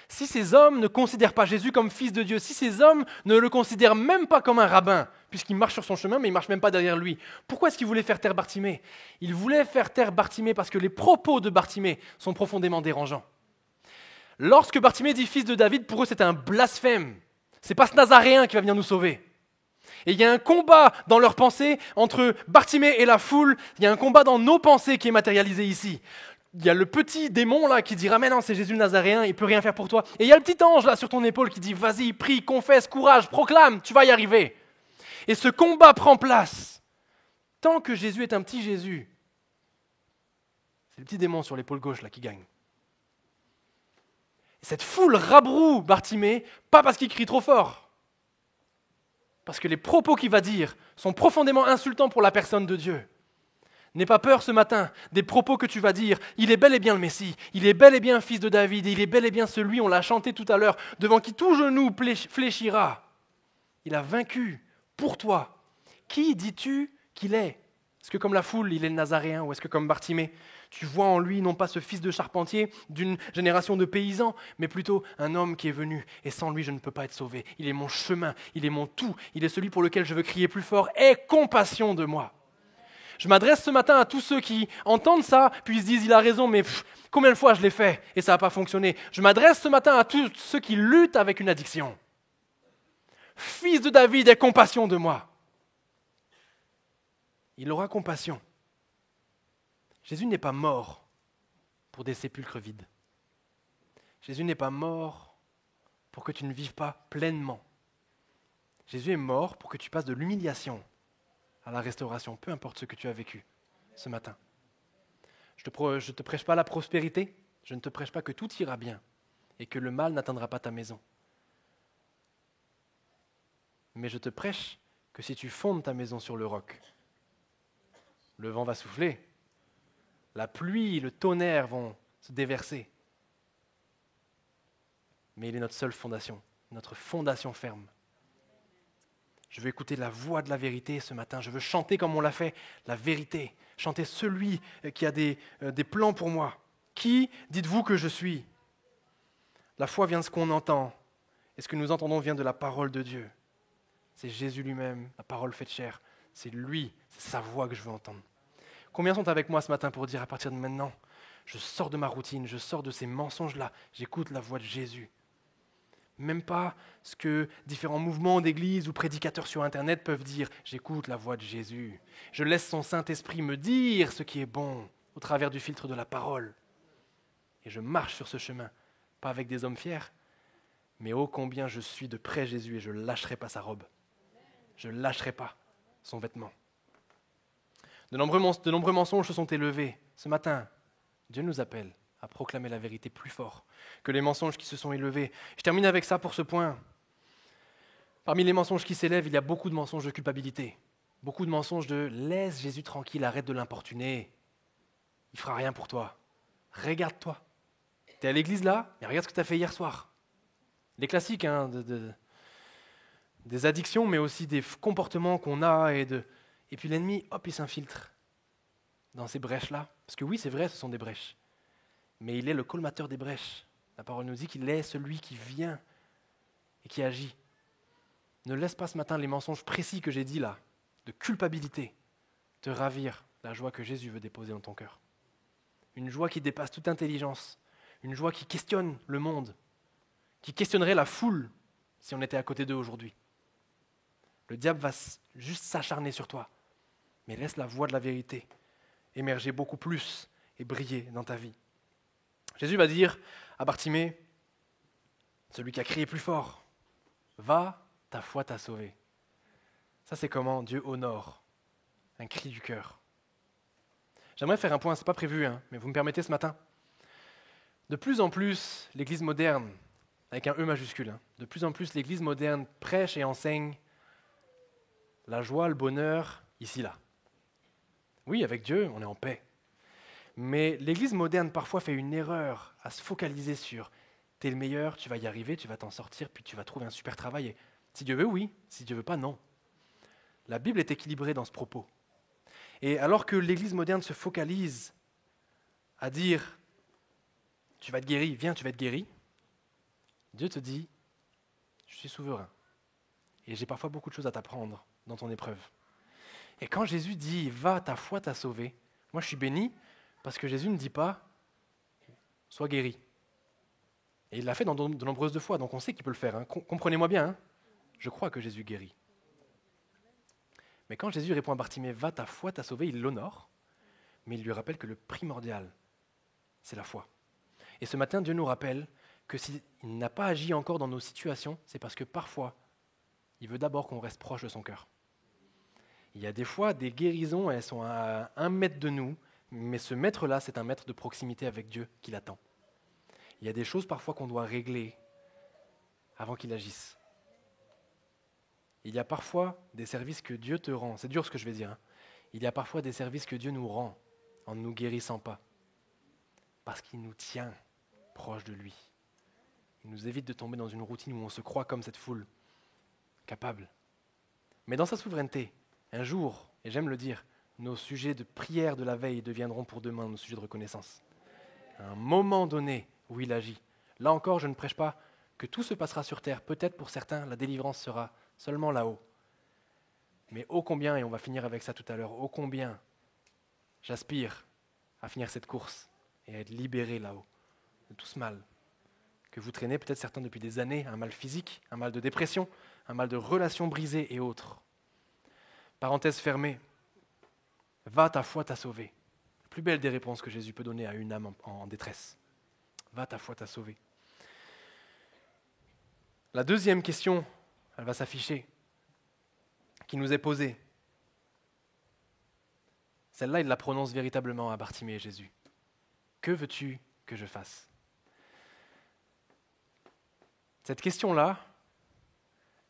si ces hommes ne considèrent pas Jésus comme fils de Dieu, si ces hommes ne le considèrent même pas comme un rabbin, puisqu'il marche sur son chemin, mais il ne marche même pas derrière lui, pourquoi est-ce qu'ils voulaient faire taire Bartimée? Ils voulaient faire taire Bartimée parce que les propos de Bartimée sont profondément dérangeants. Lorsque Bartimée dit fils de David, pour eux c'est un blasphème. C'est pas ce Nazaréen qui va venir nous sauver. Et il y a un combat dans leurs pensées entre Bartimée et la foule, il y a un combat dans nos pensées qui est matérialisé ici. il y a le petit démon là qui dira « Mais non, c'est Jésus le Nazaréen, il ne peut rien faire pour toi. » Et il y a le petit ange là sur ton épaule qui dit « Vas-y, prie, confesse, courage, proclame, tu vas y arriver. » Et ce combat prend place. Tant que Jésus est un petit Jésus, c'est le petit démon sur l'épaule gauche là qui gagne. Et cette foule rabroue Bartimée, pas parce qu'il crie trop fort, parce que les propos qu'il va dire sont profondément insultants pour la personne de Dieu. N'aie pas peur ce matin des propos que tu vas dire. Il est bel et bien le Messie, il est bel et bien fils de David, et il est bel et bien celui, on l'a chanté tout à l'heure, devant qui tout genou fléchira. Il a vaincu pour toi. Qui dis-tu qu'il est ? Est-ce que comme la foule, il est le Nazaréen, ou est-ce que comme Bartimée, tu vois en lui non pas ce fils de charpentier d'une génération de paysans, mais plutôt un homme qui est venu, et sans lui je ne peux pas être sauvé. Il est mon chemin, il est mon tout, il est celui pour lequel je veux crier plus fort, aie compassion de moi. Je m'adresse ce matin à tous ceux qui entendent ça, puis ils se disent, il a raison, mais combien de fois je l'ai fait et ça n'a pas fonctionné. Je m'adresse ce matin à tous ceux qui luttent avec une addiction. Fils de David, aie compassion de moi. Il aura compassion. Jésus n'est pas mort pour des sépulcres vides. Jésus n'est pas mort pour que tu ne vives pas pleinement. Jésus est mort pour que tu passes de l'humiliation à la restauration, peu importe ce que tu as vécu ce matin. Je ne te prêche pas la prospérité, je ne te prêche pas que tout ira bien et que le mal n'atteindra pas ta maison. Mais je te prêche que si tu fondes ta maison sur le roc, le vent va souffler, la pluie, le tonnerre vont se déverser. Mais il est notre seule fondation, notre fondation ferme. Je veux écouter la voix de la vérité ce matin. Je veux chanter comme on l'a fait, la vérité. Chanter celui qui a des plans pour moi. Qui dites-vous que je suis ? La foi vient de ce qu'on entend. Et ce que nous entendons vient de la parole de Dieu. C'est Jésus lui-même, la parole faite chair. C'est lui, c'est sa voix que je veux entendre. Combien sont avec moi ce matin pour dire à partir de maintenant, je sors de ma routine, je sors de ces mensonges-là, j'écoute la voix de Jésus. Même pas ce que différents mouvements d'église ou prédicateurs sur Internet peuvent dire. J'écoute la voix de Jésus. Je laisse son Saint-Esprit me dire ce qui est bon au travers du filtre de la parole. Et je marche sur ce chemin, pas avec des hommes fiers, mais ô combien je suis de près Jésus et je ne lâcherai pas sa robe. Je ne lâcherai pas son vêtement. De nombreux mensonges se sont élevés. Ce matin, Dieu nous appelle à proclamer la vérité plus fort que les mensonges qui se sont élevés. Je termine avec ça pour ce point. Parmi les mensonges qui s'élèvent, il y a beaucoup de mensonges de culpabilité. Beaucoup de mensonges de « laisse Jésus tranquille, arrête de l'importuner. Il ne fera rien pour toi. Regarde-toi. Tu es à l'église là, mais regarde ce que tu as fait hier soir. » Les classiques des addictions, mais aussi des comportements qu'on a. Et puis l'ennemi, hop, il s'infiltre dans ces brèches-là. Parce que oui, c'est vrai, ce sont des brèches. Mais il est le colmateur des brèches. La parole nous dit qu'il est celui qui vient et qui agit. Ne laisse pas ce matin les mensonges précis que j'ai dit là, de culpabilité, te ravir la joie que Jésus veut déposer dans ton cœur. Une joie qui dépasse toute intelligence, une joie qui questionne le monde, qui questionnerait la foule si on était à côté d'eux aujourd'hui. Le diable va juste s'acharner sur toi, mais laisse la voix de la vérité émerger beaucoup plus et briller dans ta vie. Jésus va dire à Bartimée, celui qui a crié plus fort, « Va, ta foi t'a sauvé. » Ça, c'est comment Dieu honore un cri du cœur. J'aimerais faire un point, ce n'est pas prévu, mais vous me permettez ce matin. De plus en plus, l'Église moderne, avec un E majuscule, de plus en plus l'Église moderne prêche et enseigne la joie, le bonheur, ici, là. Oui, avec Dieu, on est en paix. Mais l'Église moderne parfois fait une erreur à se focaliser sur « t'es le meilleur, tu vas y arriver, tu vas t'en sortir, puis tu vas trouver un super travail. » Et si Dieu veut, oui. Si Dieu veut pas, non. La Bible est équilibrée dans ce propos. Et alors que l'Église moderne se focalise à dire « tu vas être guéri, viens, tu vas être guéri », Dieu te dit « je suis souverain et j'ai parfois beaucoup de choses à t'apprendre dans ton épreuve. » Et quand Jésus dit « va, ta foi t'a sauvé », moi je suis béni parce que Jésus ne dit pas « sois guéri ». Et il l'a fait de nombreuses fois, donc on sait qu'il peut le faire. Comprenez-moi bien, je crois que Jésus guérit. Mais quand Jésus répond à Bartimée « va, ta foi t'a sauvé », il l'honore, mais il lui rappelle que le primordial, c'est la foi. Et ce matin, Dieu nous rappelle que s'il n'a pas agi encore dans nos situations, c'est parce que parfois, il veut d'abord qu'on reste proche de son cœur. Il y a des fois, des guérisons, elles sont à 1 mètre de nous, mais ce mètre-là, c'est un mètre de proximité avec Dieu qui l'attend. Il y a des choses parfois qu'on doit régler avant qu'il agisse. Il y a parfois des services que Dieu te rend. C'est dur ce que je vais dire. Il y a parfois des services que Dieu nous rend en ne nous guérissant pas. Parce qu'il nous tient proche de lui. Il nous évite de tomber dans une routine où on se croit comme cette foule, capable. Mais dans sa souveraineté, un jour, et j'aime le dire, nos sujets de prière de la veille deviendront pour demain nos sujets de reconnaissance. À un moment donné où il agit. Là encore, je ne prêche pas que tout se passera sur terre. Peut-être pour certains, la délivrance sera seulement là-haut. Mais ô combien, et on va finir avec ça tout à l'heure, ô combien j'aspire à finir cette course et à être libéré là-haut de tout ce mal que vous traînez, peut-être certains depuis des années, un mal physique, un mal de dépression, un mal de relations brisées et autres. Parenthèse fermée, va, ta foi t'a sauvé. La plus belle des réponses que Jésus peut donner à une âme en détresse. Va, ta foi t'a sauvé. La deuxième question, elle va s'afficher, qui nous est posée. Celle-là, il la prononce véritablement à Bartimée et Jésus. Que veux-tu que je fasse ? Cette question-là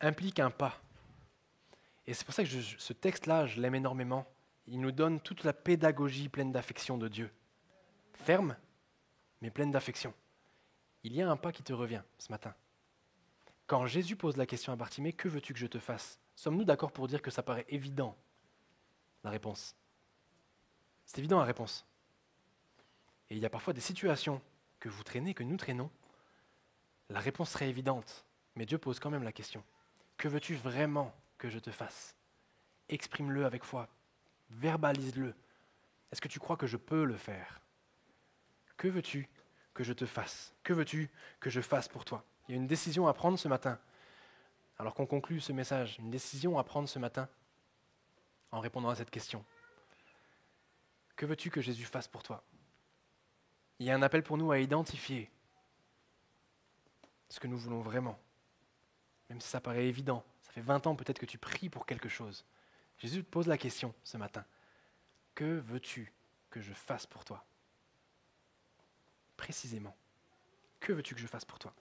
implique un pas. Et c'est pour ça que ce texte-là, je l'aime énormément. Il nous donne toute la pédagogie pleine d'affection de Dieu. Ferme, mais pleine d'affection. Il y a un pas qui te revient ce matin. Quand Jésus pose la question à Bartimée, que veux-tu que je te fasse ? Sommes-nous d'accord pour dire que ça paraît évident, la réponse ? C'est évident la réponse. Et il y a parfois des situations que vous traînez, que nous traînons. La réponse serait évidente, mais Dieu pose quand même la question. Que veux-tu vraiment que je te fasse ? Exprime-le avec foi, verbalise-le. Est-ce que tu crois que je peux le faire ? Que veux-tu que je te fasse ? Que veux-tu que je fasse pour toi ? Il y a une décision à prendre ce matin. Alors qu'on conclut ce message, une décision à prendre ce matin en répondant à cette question. Que veux-tu que Jésus fasse pour toi ? Il y a un appel pour nous à identifier ce que nous voulons vraiment. Même si ça paraît évident, ça fait 20 ans peut-être que tu pries pour quelque chose. Jésus te pose la question ce matin. Que veux-tu que je fasse pour toi ? Précisément. Que veux-tu que je fasse pour toi ?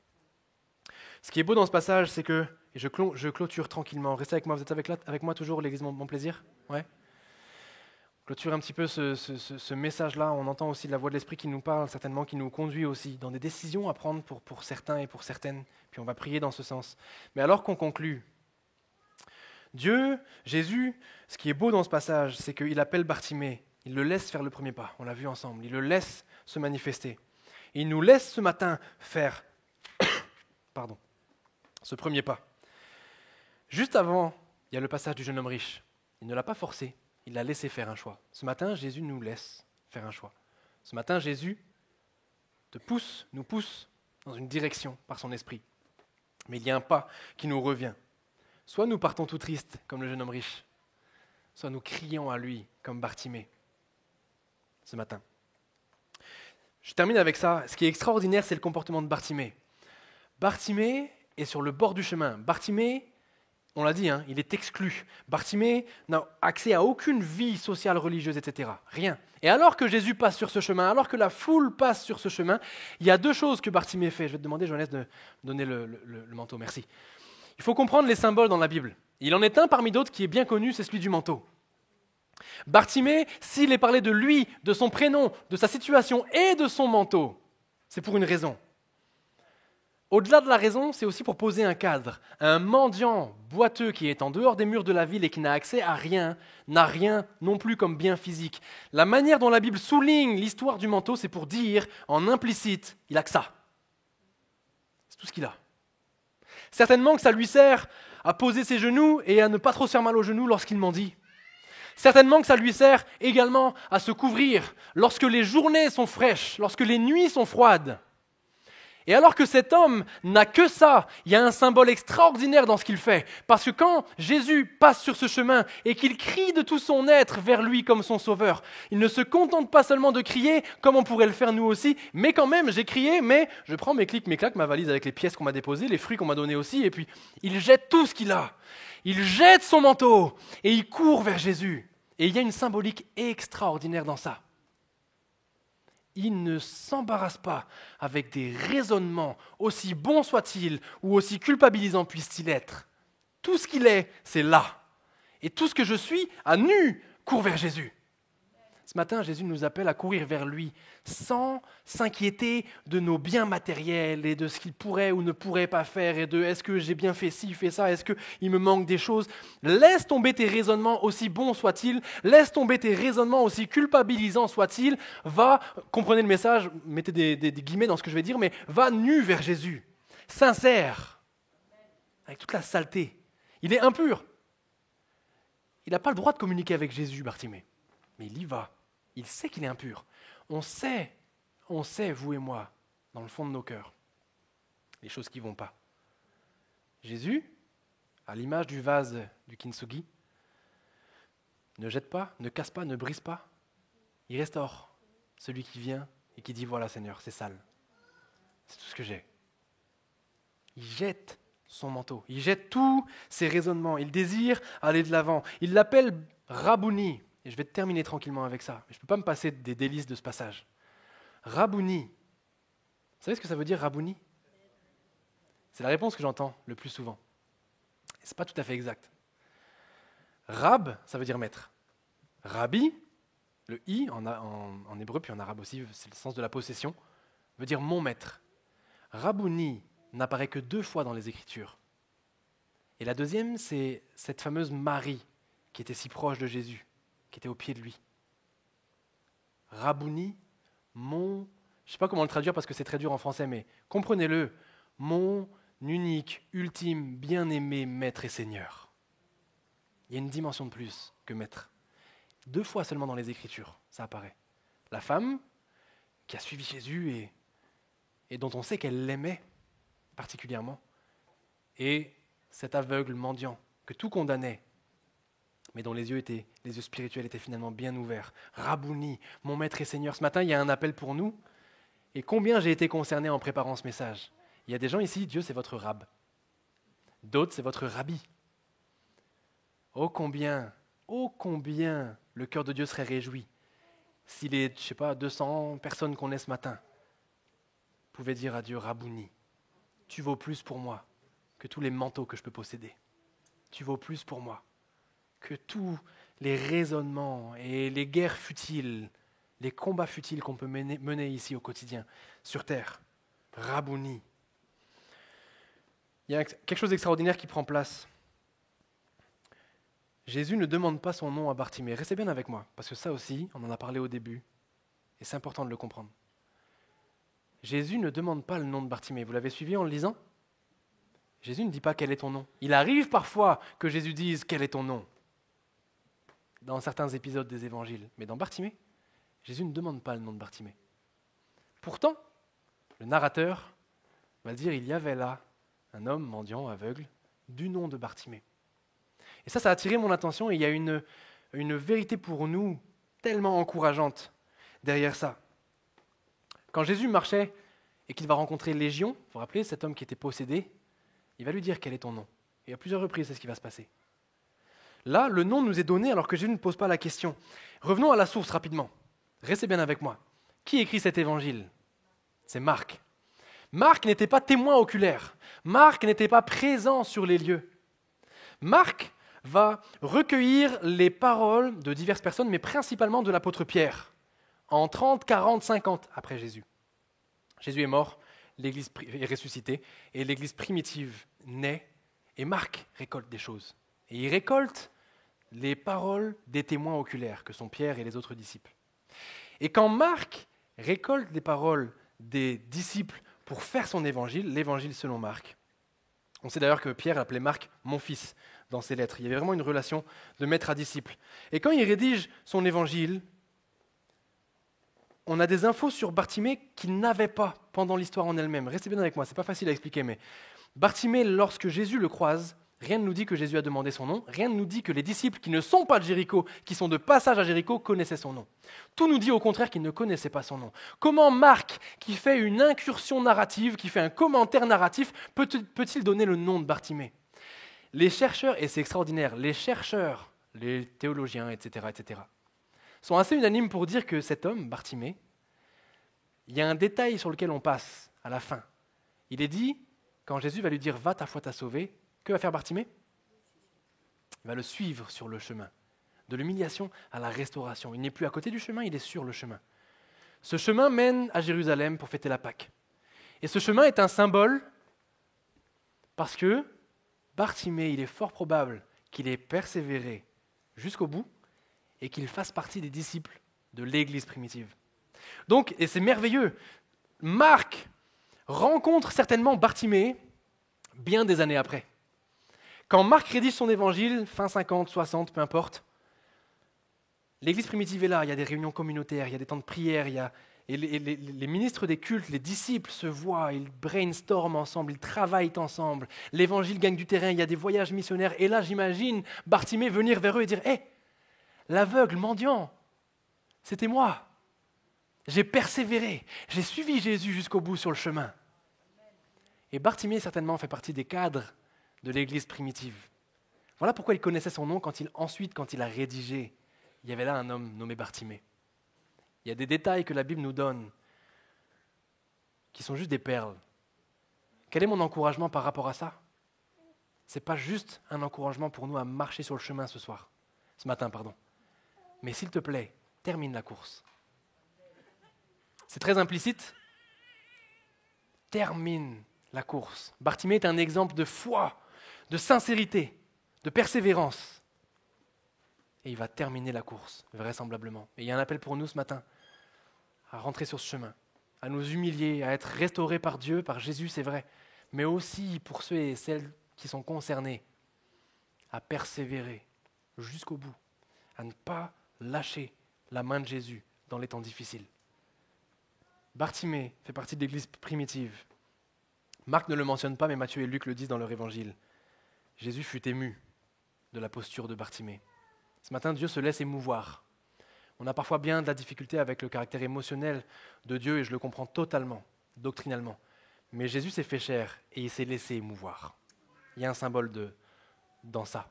Ce qui est beau dans ce passage, c'est que, et je clôture tranquillement, restez avec moi, vous êtes avec moi toujours, l'église Mon Plaisir ? Ouais ? Clôture un petit peu ce message-là, on entend aussi la voix de l'Esprit qui nous parle, certainement qui nous conduit aussi dans des décisions à prendre pour certains et pour certaines, puis on va prier dans ce sens. Mais alors qu'on conclut, Dieu, Jésus, ce qui est beau dans ce passage, c'est qu'il appelle Bartimée, il le laisse faire le premier pas, on l'a vu ensemble, il le laisse se manifester. Il nous laisse ce matin faire ce premier pas. Juste avant, il y a le passage du jeune homme riche. Il ne l'a pas forcé, il l'a laissé faire un choix. Ce matin, Jésus nous laisse faire un choix. Ce matin, Jésus nous pousse dans une direction par son esprit. Mais il y a un pas qui nous revient. Soit nous partons tout tristes, comme le jeune homme riche, soit nous crions à lui, comme Bartimée, ce matin. Je termine avec ça. Ce qui est extraordinaire, c'est le comportement de Bartimée. Bartimée est sur le bord du chemin. Bartimée, on l'a dit, il est exclu. Bartimée n'a accès à aucune vie sociale, religieuse, etc. Rien. Et alors que Jésus passe sur ce chemin, alors que la foule passe sur ce chemin, il y a 2 choses que Bartimée fait. Je vais te demander, Johannes, de me donner le manteau. Merci. Il faut comprendre les symboles dans la Bible. Il en est un parmi d'autres qui est bien connu, c'est celui du manteau. Bartimée, s'il est parlé de lui, de son prénom, de sa situation et de son manteau, c'est pour une raison. Au-delà de la raison, c'est aussi pour poser un cadre. Un mendiant boiteux qui est en dehors des murs de la ville et qui n'a accès à rien, n'a rien non plus comme bien physique. La manière dont la Bible souligne l'histoire du manteau, c'est pour dire, en implicite, il a que ça. C'est tout ce qu'il a. Certainement que ça lui sert à poser ses genoux et à ne pas trop se faire mal aux genoux lorsqu'il mendie. Certainement que ça lui sert également à se couvrir lorsque les journées sont fraîches, lorsque les nuits sont froides. Et alors que cet homme n'a que ça, il y a un symbole extraordinaire dans ce qu'il fait. Parce que quand Jésus passe sur ce chemin et qu'il crie de tout son être vers lui comme son sauveur, il ne se contente pas seulement de crier comme on pourrait le faire nous aussi, mais quand même, j'ai crié, mais je prends mes clics, mes claques, ma valise avec les pièces qu'on m'a déposées, les fruits qu'on m'a donnés aussi, et puis il jette tout ce qu'il a. Il jette son manteau et il court vers Jésus. Et il y a une symbolique extraordinaire dans ça. Il ne s'embarrasse pas avec des raisonnements, aussi bons soient-ils ou aussi culpabilisants puissent-ils être. Tout ce qu'il est, c'est là. Et tout ce que je suis, à nu, court vers Jésus. Ce matin, Jésus nous appelle à courir vers lui sans s'inquiéter de nos biens matériels et de ce qu'il pourrait ou ne pourrait pas faire et de est-ce que j'ai bien fait ci, fait ça, est-ce qu'il me manque des choses. Laisse tomber tes raisonnements aussi bons soient-ils, laisse tomber tes raisonnements aussi culpabilisants soient-ils, va, comprenez le message, mettez des guillemets dans ce que je vais dire, mais va nu vers Jésus, sincère, avec toute la saleté. Il est impur. Il n'a pas le droit de communiquer avec Jésus, Bartimée. Mais il y va. Il sait qu'il est impur. On sait, vous et moi, dans le fond de nos cœurs, les choses qui ne vont pas. Jésus, à l'image du vase du kintsugi, ne jette pas, ne casse pas, ne brise pas. Il restaure celui qui vient et qui dit « Voilà Seigneur, c'est sale. C'est tout ce que j'ai. » Il jette son manteau. Il jette tous ses raisonnements. Il désire aller de l'avant. Il l'appelle Rabouni. Et je vais terminer tranquillement avec ça. Je ne peux pas me passer des délices de ce passage. Rabouni. Vous savez ce que ça veut dire, Rabouni? C'est la réponse que j'entends le plus souvent. Ce n'est pas tout à fait exact. Rab, ça veut dire maître. Rabbi, le i en hébreu, puis en arabe aussi, c'est le sens de la possession, veut dire mon maître. Rabouni n'apparaît que 2 fois dans les Écritures. Et la deuxième, c'est cette fameuse Marie qui était si proche de Jésus, qui était au pied de lui. Rabouni, je ne sais pas comment le traduire parce que c'est très dur en français, mais comprenez-le, mon unique, ultime, bien-aimé maître et seigneur. Il y a une dimension de plus que maître. 2 fois seulement dans les Écritures, ça apparaît. La femme qui a suivi Jésus et dont on sait qu'elle l'aimait particulièrement, et cet aveugle mendiant que tout condamnait, mais dont les yeux spirituels étaient finalement bien ouverts. Rabouni, mon maître et Seigneur. Ce matin, il y a un appel pour nous. Et combien j'ai été concerné en préparant ce message. Il y a des gens ici, Dieu c'est votre rab. D'autres, c'est votre rabbi. Oh combien le cœur de Dieu serait réjoui si les, 200 personnes qu'on est ce matin pouvaient dire à Dieu, Rabouni, tu vaux plus pour moi que tous les manteaux que je peux posséder. Tu vaux plus pour moi que tous les raisonnements et les guerres futiles, les combats futiles qu'on peut mener ici au quotidien, sur terre. Rabouni. Il y a quelque chose d'extraordinaire qui prend place. Jésus ne demande pas son nom à Bartimée. Restez bien avec moi, parce que ça aussi, on en a parlé au début, et c'est important de le comprendre. Jésus ne demande pas le nom de Bartimée. Vous l'avez suivi en le lisant? Jésus ne dit pas quel est ton nom. Il arrive parfois que Jésus dise quel est ton nom, dans certains épisodes des évangiles. Mais dans Bartimée, Jésus ne demande pas le nom de Bartimée. Pourtant, le narrateur va dire il y avait là un homme mendiant, aveugle, du nom de Bartimée. Et ça a attiré mon attention et il y a une vérité pour nous tellement encourageante derrière ça. Quand Jésus marchait et qu'il va rencontrer Légion, vous vous rappelez, cet homme qui était possédé, il va lui dire quel est ton nom. Et à plusieurs reprises, c'est ce qui va se passer. Là, le nom nous est donné alors que Jésus ne pose pas la question. Revenons à la source rapidement. Restez bien avec moi. Qui écrit cet évangile? C'est Marc. Marc n'était pas témoin oculaire. Marc n'était pas présent sur les lieux. Marc va recueillir les paroles de diverses personnes, mais principalement de l'apôtre Pierre, en 30, 40, 50 après Jésus. Jésus est mort, l'Église est ressuscitée, et l'Église primitive naît, et Marc récolte des choses. Et il récolte les paroles des témoins oculaires, que sont Pierre et les autres disciples. Et quand Marc récolte les paroles des disciples pour faire son évangile, l'évangile selon Marc, on sait d'ailleurs que Pierre appelait Marc « mon fils » dans ses lettres. Il y avait vraiment une relation de maître à disciple. Et quand il rédige son évangile, on a des infos sur Bartimée qu'il n'avait pas pendant l'histoire en elle-même. Restez bien avec moi, c'est pas facile à expliquer, mais Bartimée, lorsque Jésus le croise, rien ne nous dit que Jésus a demandé son nom, rien ne nous dit que les disciples qui ne sont pas de Jéricho, qui sont de passage à Jéricho, connaissaient son nom. Tout nous dit au contraire qu'ils ne connaissaient pas son nom. Comment Marc, qui fait une incursion narrative, qui fait un commentaire narratif, peut-il donner le nom de Bartimée ? Les chercheurs, et c'est extraordinaire, les chercheurs, les théologiens, etc., sont assez unanimes pour dire que cet homme, Bartimée, il y a un détail sur lequel on passe à la fin. Il est dit, quand Jésus va lui dire « Va, ta foi t'a sauvé », que va faire Bartimée ? Il va le suivre sur le chemin, de l'humiliation à la restauration. Il n'est plus à côté du chemin, il est sur le chemin. Ce chemin mène à Jérusalem pour fêter la Pâque. Et ce chemin est un symbole parce que Bartimée, il est fort probable qu'il ait persévéré jusqu'au bout et qu'il fasse partie des disciples de l'Église primitive. Donc, et c'est merveilleux, Marc rencontre certainement Bartimée bien des années après. Quand Marc rédige son évangile, fin 50, 60, peu importe, l'Église primitive est là, il y a des réunions communautaires, il y a des temps de prière, et les ministres des cultes, les disciples se voient, ils brainstorment ensemble, ils travaillent ensemble, l'évangile gagne du terrain, il y a des voyages missionnaires, et là j'imagine Bartimée venir vers eux et dire « Hé, l'aveugle, mendiant, c'était moi. J'ai persévéré, j'ai suivi Jésus jusqu'au bout sur le chemin. » Et Bartimée certainement fait partie des cadres de l'Église primitive. Voilà pourquoi il connaissait son nom quand il a rédigé. Il y avait là un homme nommé Bartimée. Il y a des détails que la Bible nous donne qui sont juste des perles. Quel est mon encouragement par rapport à ça ? Ce n'est pas juste un encouragement pour nous à marcher sur le chemin ce matin. Mais s'il te plaît, termine la course. C'est très implicite. Termine la course. Bartimée est un exemple de foi, de sincérité, de persévérance. Et il va terminer la course, vraisemblablement. Et il y a un appel pour nous ce matin, à rentrer sur ce chemin, à nous humilier, à être restaurés par Dieu, par Jésus, c'est vrai, mais aussi pour ceux et celles qui sont concernés, à persévérer jusqu'au bout, à ne pas lâcher la main de Jésus dans les temps difficiles. Bartimée fait partie de l'Église primitive. Marc ne le mentionne pas, mais Matthieu et Luc le disent dans leur évangile. Jésus fut ému de la posture de Bartimée. Ce matin, Dieu se laisse émouvoir. On a parfois bien de la difficulté avec le caractère émotionnel de Dieu, et je le comprends totalement, doctrinalement. Mais Jésus s'est fait chair et il s'est laissé émouvoir. Il y a un symbole dans ça.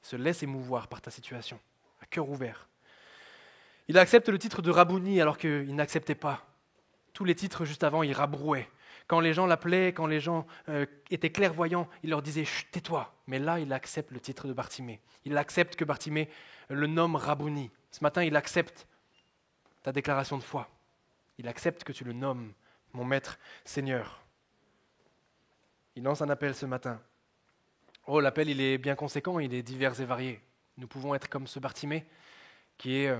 Il se laisse émouvoir par ta situation, à cœur ouvert. Il accepte le titre de Rabouni alors qu'il n'acceptait pas. Tous les titres juste avant, il rabrouait. Quand les gens l'appelaient, quand les gens étaient clairvoyants, il leur disait « Chut, tais-toi ». Mais là, il accepte le titre de Bartimée. Il accepte que Bartimée le nomme Rabouni. Ce matin, il accepte ta déclaration de foi. Il accepte que tu le nommes mon maître Seigneur. Il lance un appel ce matin. Oh, l'appel, il est bien conséquent, il est divers et varié. Nous pouvons être comme ce Bartimée qui est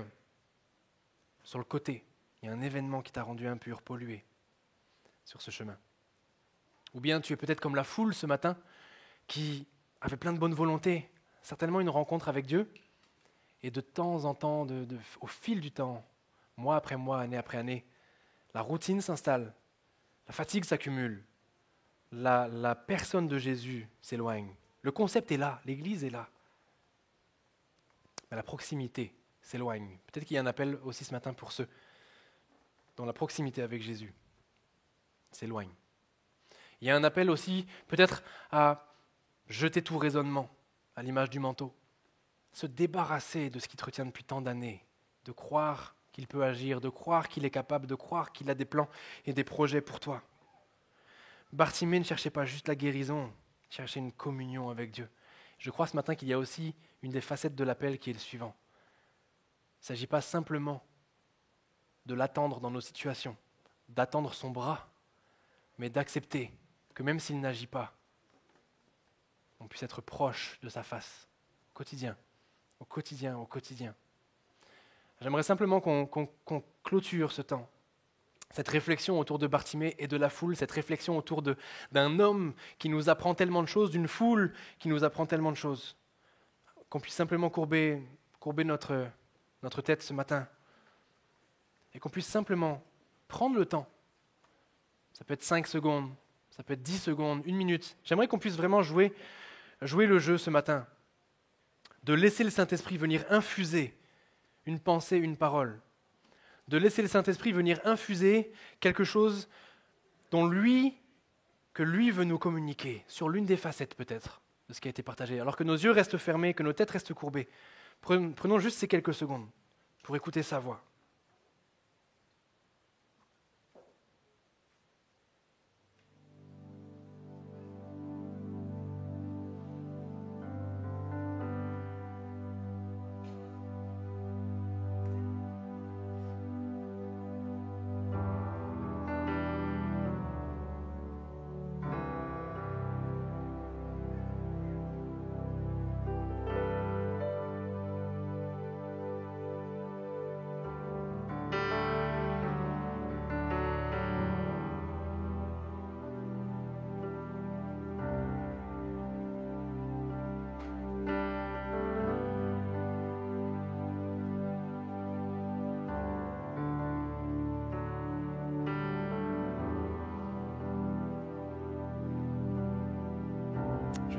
sur le côté. Il y a un événement qui t'a rendu impur, pollué sur ce chemin. Ou bien tu es peut-être comme la foule ce matin qui avait plein de bonne volonté, certainement une rencontre avec Dieu, et de temps en temps, au fil du temps, mois après mois, année après année, la routine s'installe, la fatigue s'accumule, la personne de Jésus s'éloigne. Le concept est là, l'Église est là. Mais la proximité s'éloigne. Peut-être qu'il y a un appel aussi ce matin pour ceux dont la proximité avec Jésus s'éloigne. Il y a un appel aussi peut-être à jeter tout raisonnement à l'image du manteau, se débarrasser de ce qui te retient depuis tant d'années, de croire qu'il peut agir, de croire qu'il est capable, de croire qu'il a des plans et des projets pour toi. Bartimée ne cherchait pas juste la guérison, il cherchait une communion avec Dieu. Je crois ce matin qu'il y a aussi une des facettes de l'appel qui est le suivant. Il ne s'agit pas simplement de l'attendre dans nos situations, d'attendre son bras, mais d'accepter que même s'il n'agit pas, on puisse être proche de sa face, au quotidien, au quotidien, au quotidien. J'aimerais simplement qu'on clôture ce temps, cette réflexion autour de Bartimée et de la foule, cette réflexion autour d'un homme qui nous apprend tellement de choses, d'une foule qui nous apprend tellement de choses, qu'on puisse simplement courber notre tête ce matin et qu'on puisse simplement prendre le temps. Ça peut être 5 secondes, ça peut être 10 secondes, 1 minute. J'aimerais qu'on puisse vraiment jouer le jeu ce matin, de laisser le Saint-Esprit venir infuser une pensée, une parole, de laisser le Saint-Esprit venir infuser quelque chose que lui veut nous communiquer, sur l'une des facettes peut-être de ce qui a été partagé, alors que nos yeux restent fermés, que nos têtes restent courbées. Prenons juste ces quelques secondes pour écouter sa voix.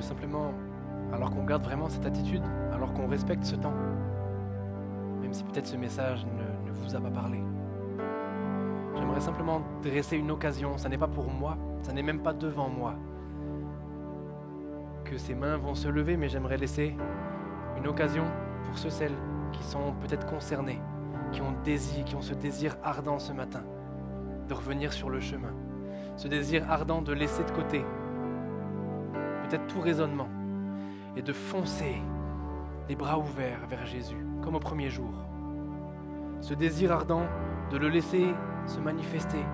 Simplement, alors qu'on garde vraiment cette attitude, alors qu'on respecte ce temps, même si peut-être ce message ne vous a pas parlé. J'aimerais simplement dresser une occasion, ça n'est pas pour moi, ça n'est même pas devant moi que ces mains vont se lever, mais j'aimerais laisser une occasion pour celles qui sont peut-être concernés, qui ont ce désir ardent ce matin de revenir sur le chemin, ce désir ardent de laisser de côté peut-être tout raisonnement, et de foncer les bras ouverts vers Jésus, comme au premier jour. Ce désir ardent de le laisser se manifester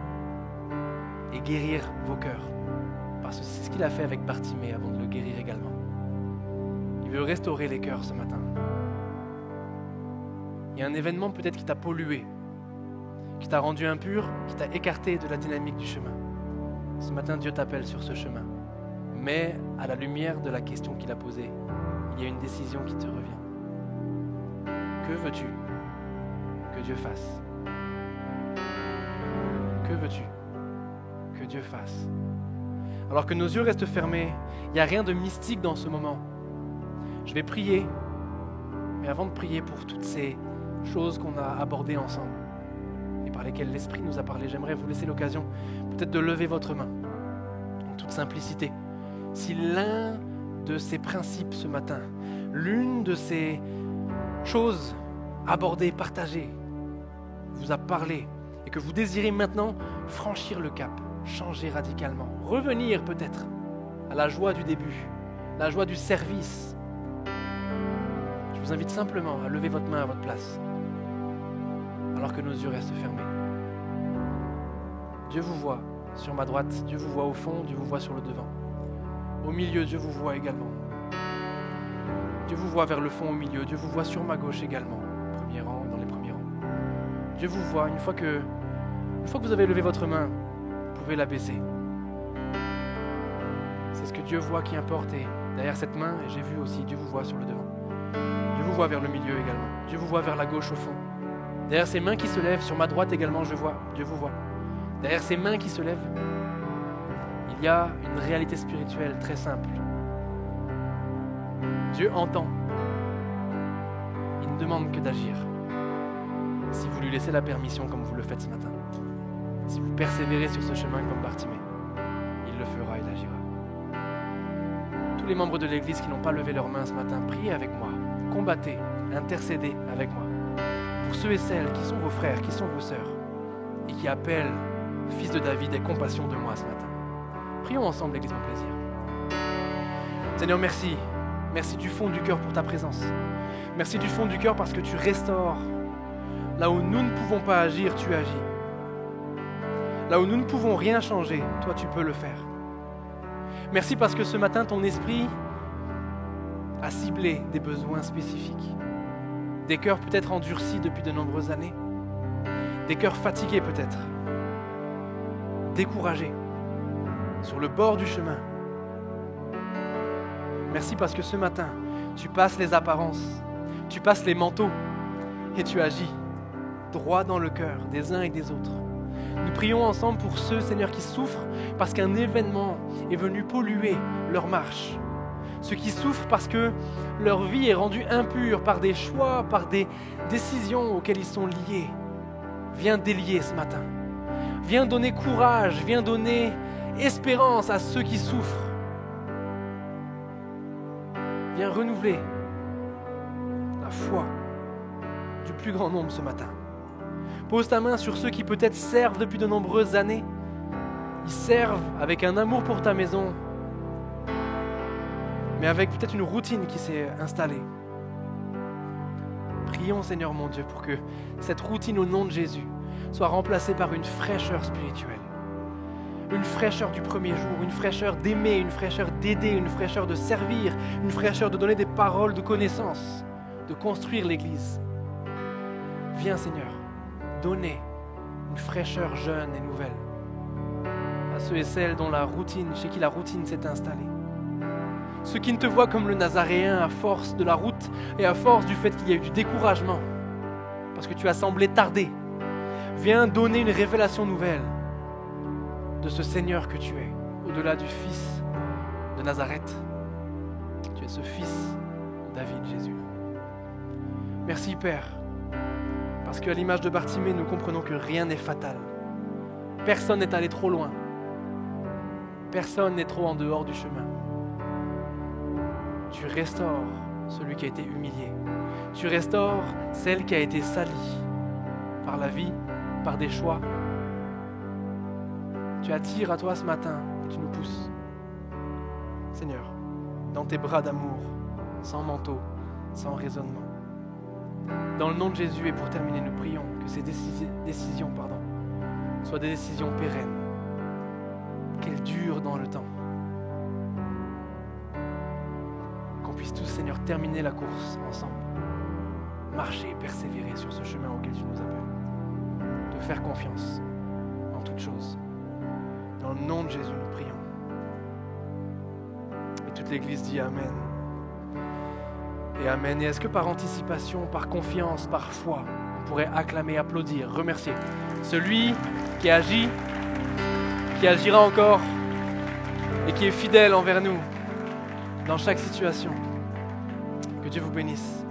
et guérir vos cœurs, parce que c'est ce qu'il a fait avec Bartimée avant de le guérir également. Il veut restaurer les cœurs ce matin. Il y a un événement peut-être qui t'a pollué, qui t'a rendu impur, qui t'a écarté de la dynamique du chemin. Ce matin, Dieu t'appelle sur ce chemin. Mais à la lumière de la question qu'il a posée, il y a une décision qui te revient. Que veux-tu que Dieu fasse? Que veux-tu que Dieu fasse? Alors que nos yeux restent fermés, il n'y a rien de mystique dans ce moment. Je vais prier, mais avant de prier pour toutes ces choses qu'on a abordées ensemble et par lesquelles l'Esprit nous a parlé, j'aimerais vous laisser l'occasion peut-être de lever votre main en toute simplicité. Si l'un de ces principes ce matin, l'une de ces choses abordées, partagées, vous a parlé et que vous désirez maintenant franchir le cap, changer radicalement, revenir peut-être à la joie du début, la joie du service, je vous invite simplement à lever votre main à votre place alors que nos yeux restent fermés. Dieu vous voit sur ma droite, Dieu vous voit au fond, Dieu vous voit sur le devant. Au milieu, Dieu vous voit également. Dieu vous voit vers le fond au milieu. Dieu vous voit sur ma gauche également. Premier rang, dans les premiers rangs. Dieu vous voit. Une fois que vous avez levé votre main, vous pouvez la baisser. C'est ce que Dieu voit qui importe. Et derrière cette main, j'ai vu aussi, Dieu vous voit sur le devant. Dieu vous voit vers le milieu également. Dieu vous voit vers la gauche au fond. Derrière ces mains qui se lèvent, sur ma droite également, je vois. Dieu vous voit. Derrière ces mains qui se lèvent, il y a une réalité spirituelle très simple. Dieu entend. Il ne demande que d'agir. Si vous lui laissez la permission comme vous le faites ce matin, si vous persévérez sur ce chemin comme Bartimée, il le fera, il agira. Tous les membres de l'Église qui n'ont pas levé leurs mains ce matin, priez avec moi, combattez, intercédez avec moi. Pour ceux et celles qui sont vos frères, qui sont vos sœurs, et qui appellent Fils de David, aie compassion de moi ce matin. Prions ensemble, l'Église mon plaisir. Seigneur, merci. Merci du fond du cœur pour ta présence. Merci du fond du cœur parce que tu restaures. Là où nous ne pouvons pas agir, tu agis. Là où nous ne pouvons rien changer, toi tu peux le faire. Merci parce que ce matin, ton esprit a ciblé des besoins spécifiques. Des cœurs peut-être endurcis depuis de nombreuses années. Des cœurs fatigués peut-être. Découragés. Sur le bord du chemin. Merci parce que ce matin, tu passes les apparences, tu passes les manteaux et tu agis. droit dans le cœur des uns et des autres. Nous prions ensemble pour ceux, Seigneur, qui souffrent parce qu'un événement est venu polluer leur marche. Ceux qui souffrent parce que leur vie est rendue impure par des choix, par des décisions auxquelles ils sont liés. Viens délier ce matin. Viens donner courage, viens donner espérance à ceux qui souffrent. Viens renouveler la foi du plus grand nombre ce matin. Pose ta main sur ceux qui peut-être servent depuis de nombreuses années. Ils servent avec un amour pour ta maison, mais avec peut-être une routine qui s'est installée. Prions, Seigneur mon Dieu, pour que cette routine au nom de Jésus soit remplacée par une fraîcheur spirituelle. Une fraîcheur du premier jour, une fraîcheur d'aimer, une fraîcheur d'aider, une fraîcheur de servir, une fraîcheur de donner des paroles de connaissance, de construire l'Église. Viens, Seigneur, donner une fraîcheur jeune et nouvelle à ceux et celles dont chez qui la routine s'est installée. Ceux qui ne te voient comme le Nazaréen à force de la route et à force du fait qu'il y a eu du découragement, parce que tu as semblé tarder. Viens donner une révélation nouvelle de ce Seigneur que tu es, au-delà du Fils de Nazareth. Tu es ce Fils de David, Jésus. Merci, Père, parce qu'à l'image de Bartimée, nous comprenons que rien n'est fatal. Personne n'est allé trop loin. Personne n'est trop en dehors du chemin. Tu restaures celui qui a été humilié. Tu restaures celle qui a été salie par la vie, par des choix. Tu attires à toi ce matin et tu nous pousses. Seigneur, dans tes bras d'amour, sans manteau, sans raisonnement. Dans le nom de Jésus et pour terminer, nous prions que ces décisions soient des décisions pérennes, qu'elles durent dans le temps. Qu'on puisse tous, Seigneur, terminer la course ensemble, marcher, persévérer sur ce chemin auquel tu nous appelles, te faire confiance en toutes choses. Dans le nom de Jésus, nous prions. Et toute l'Église dit Amen. Et Amen. Et est-ce que par anticipation, par confiance, par foi, on pourrait acclamer, applaudir, remercier celui qui agit, qui agira encore et qui est fidèle envers nous dans chaque situation. Que Dieu vous bénisse.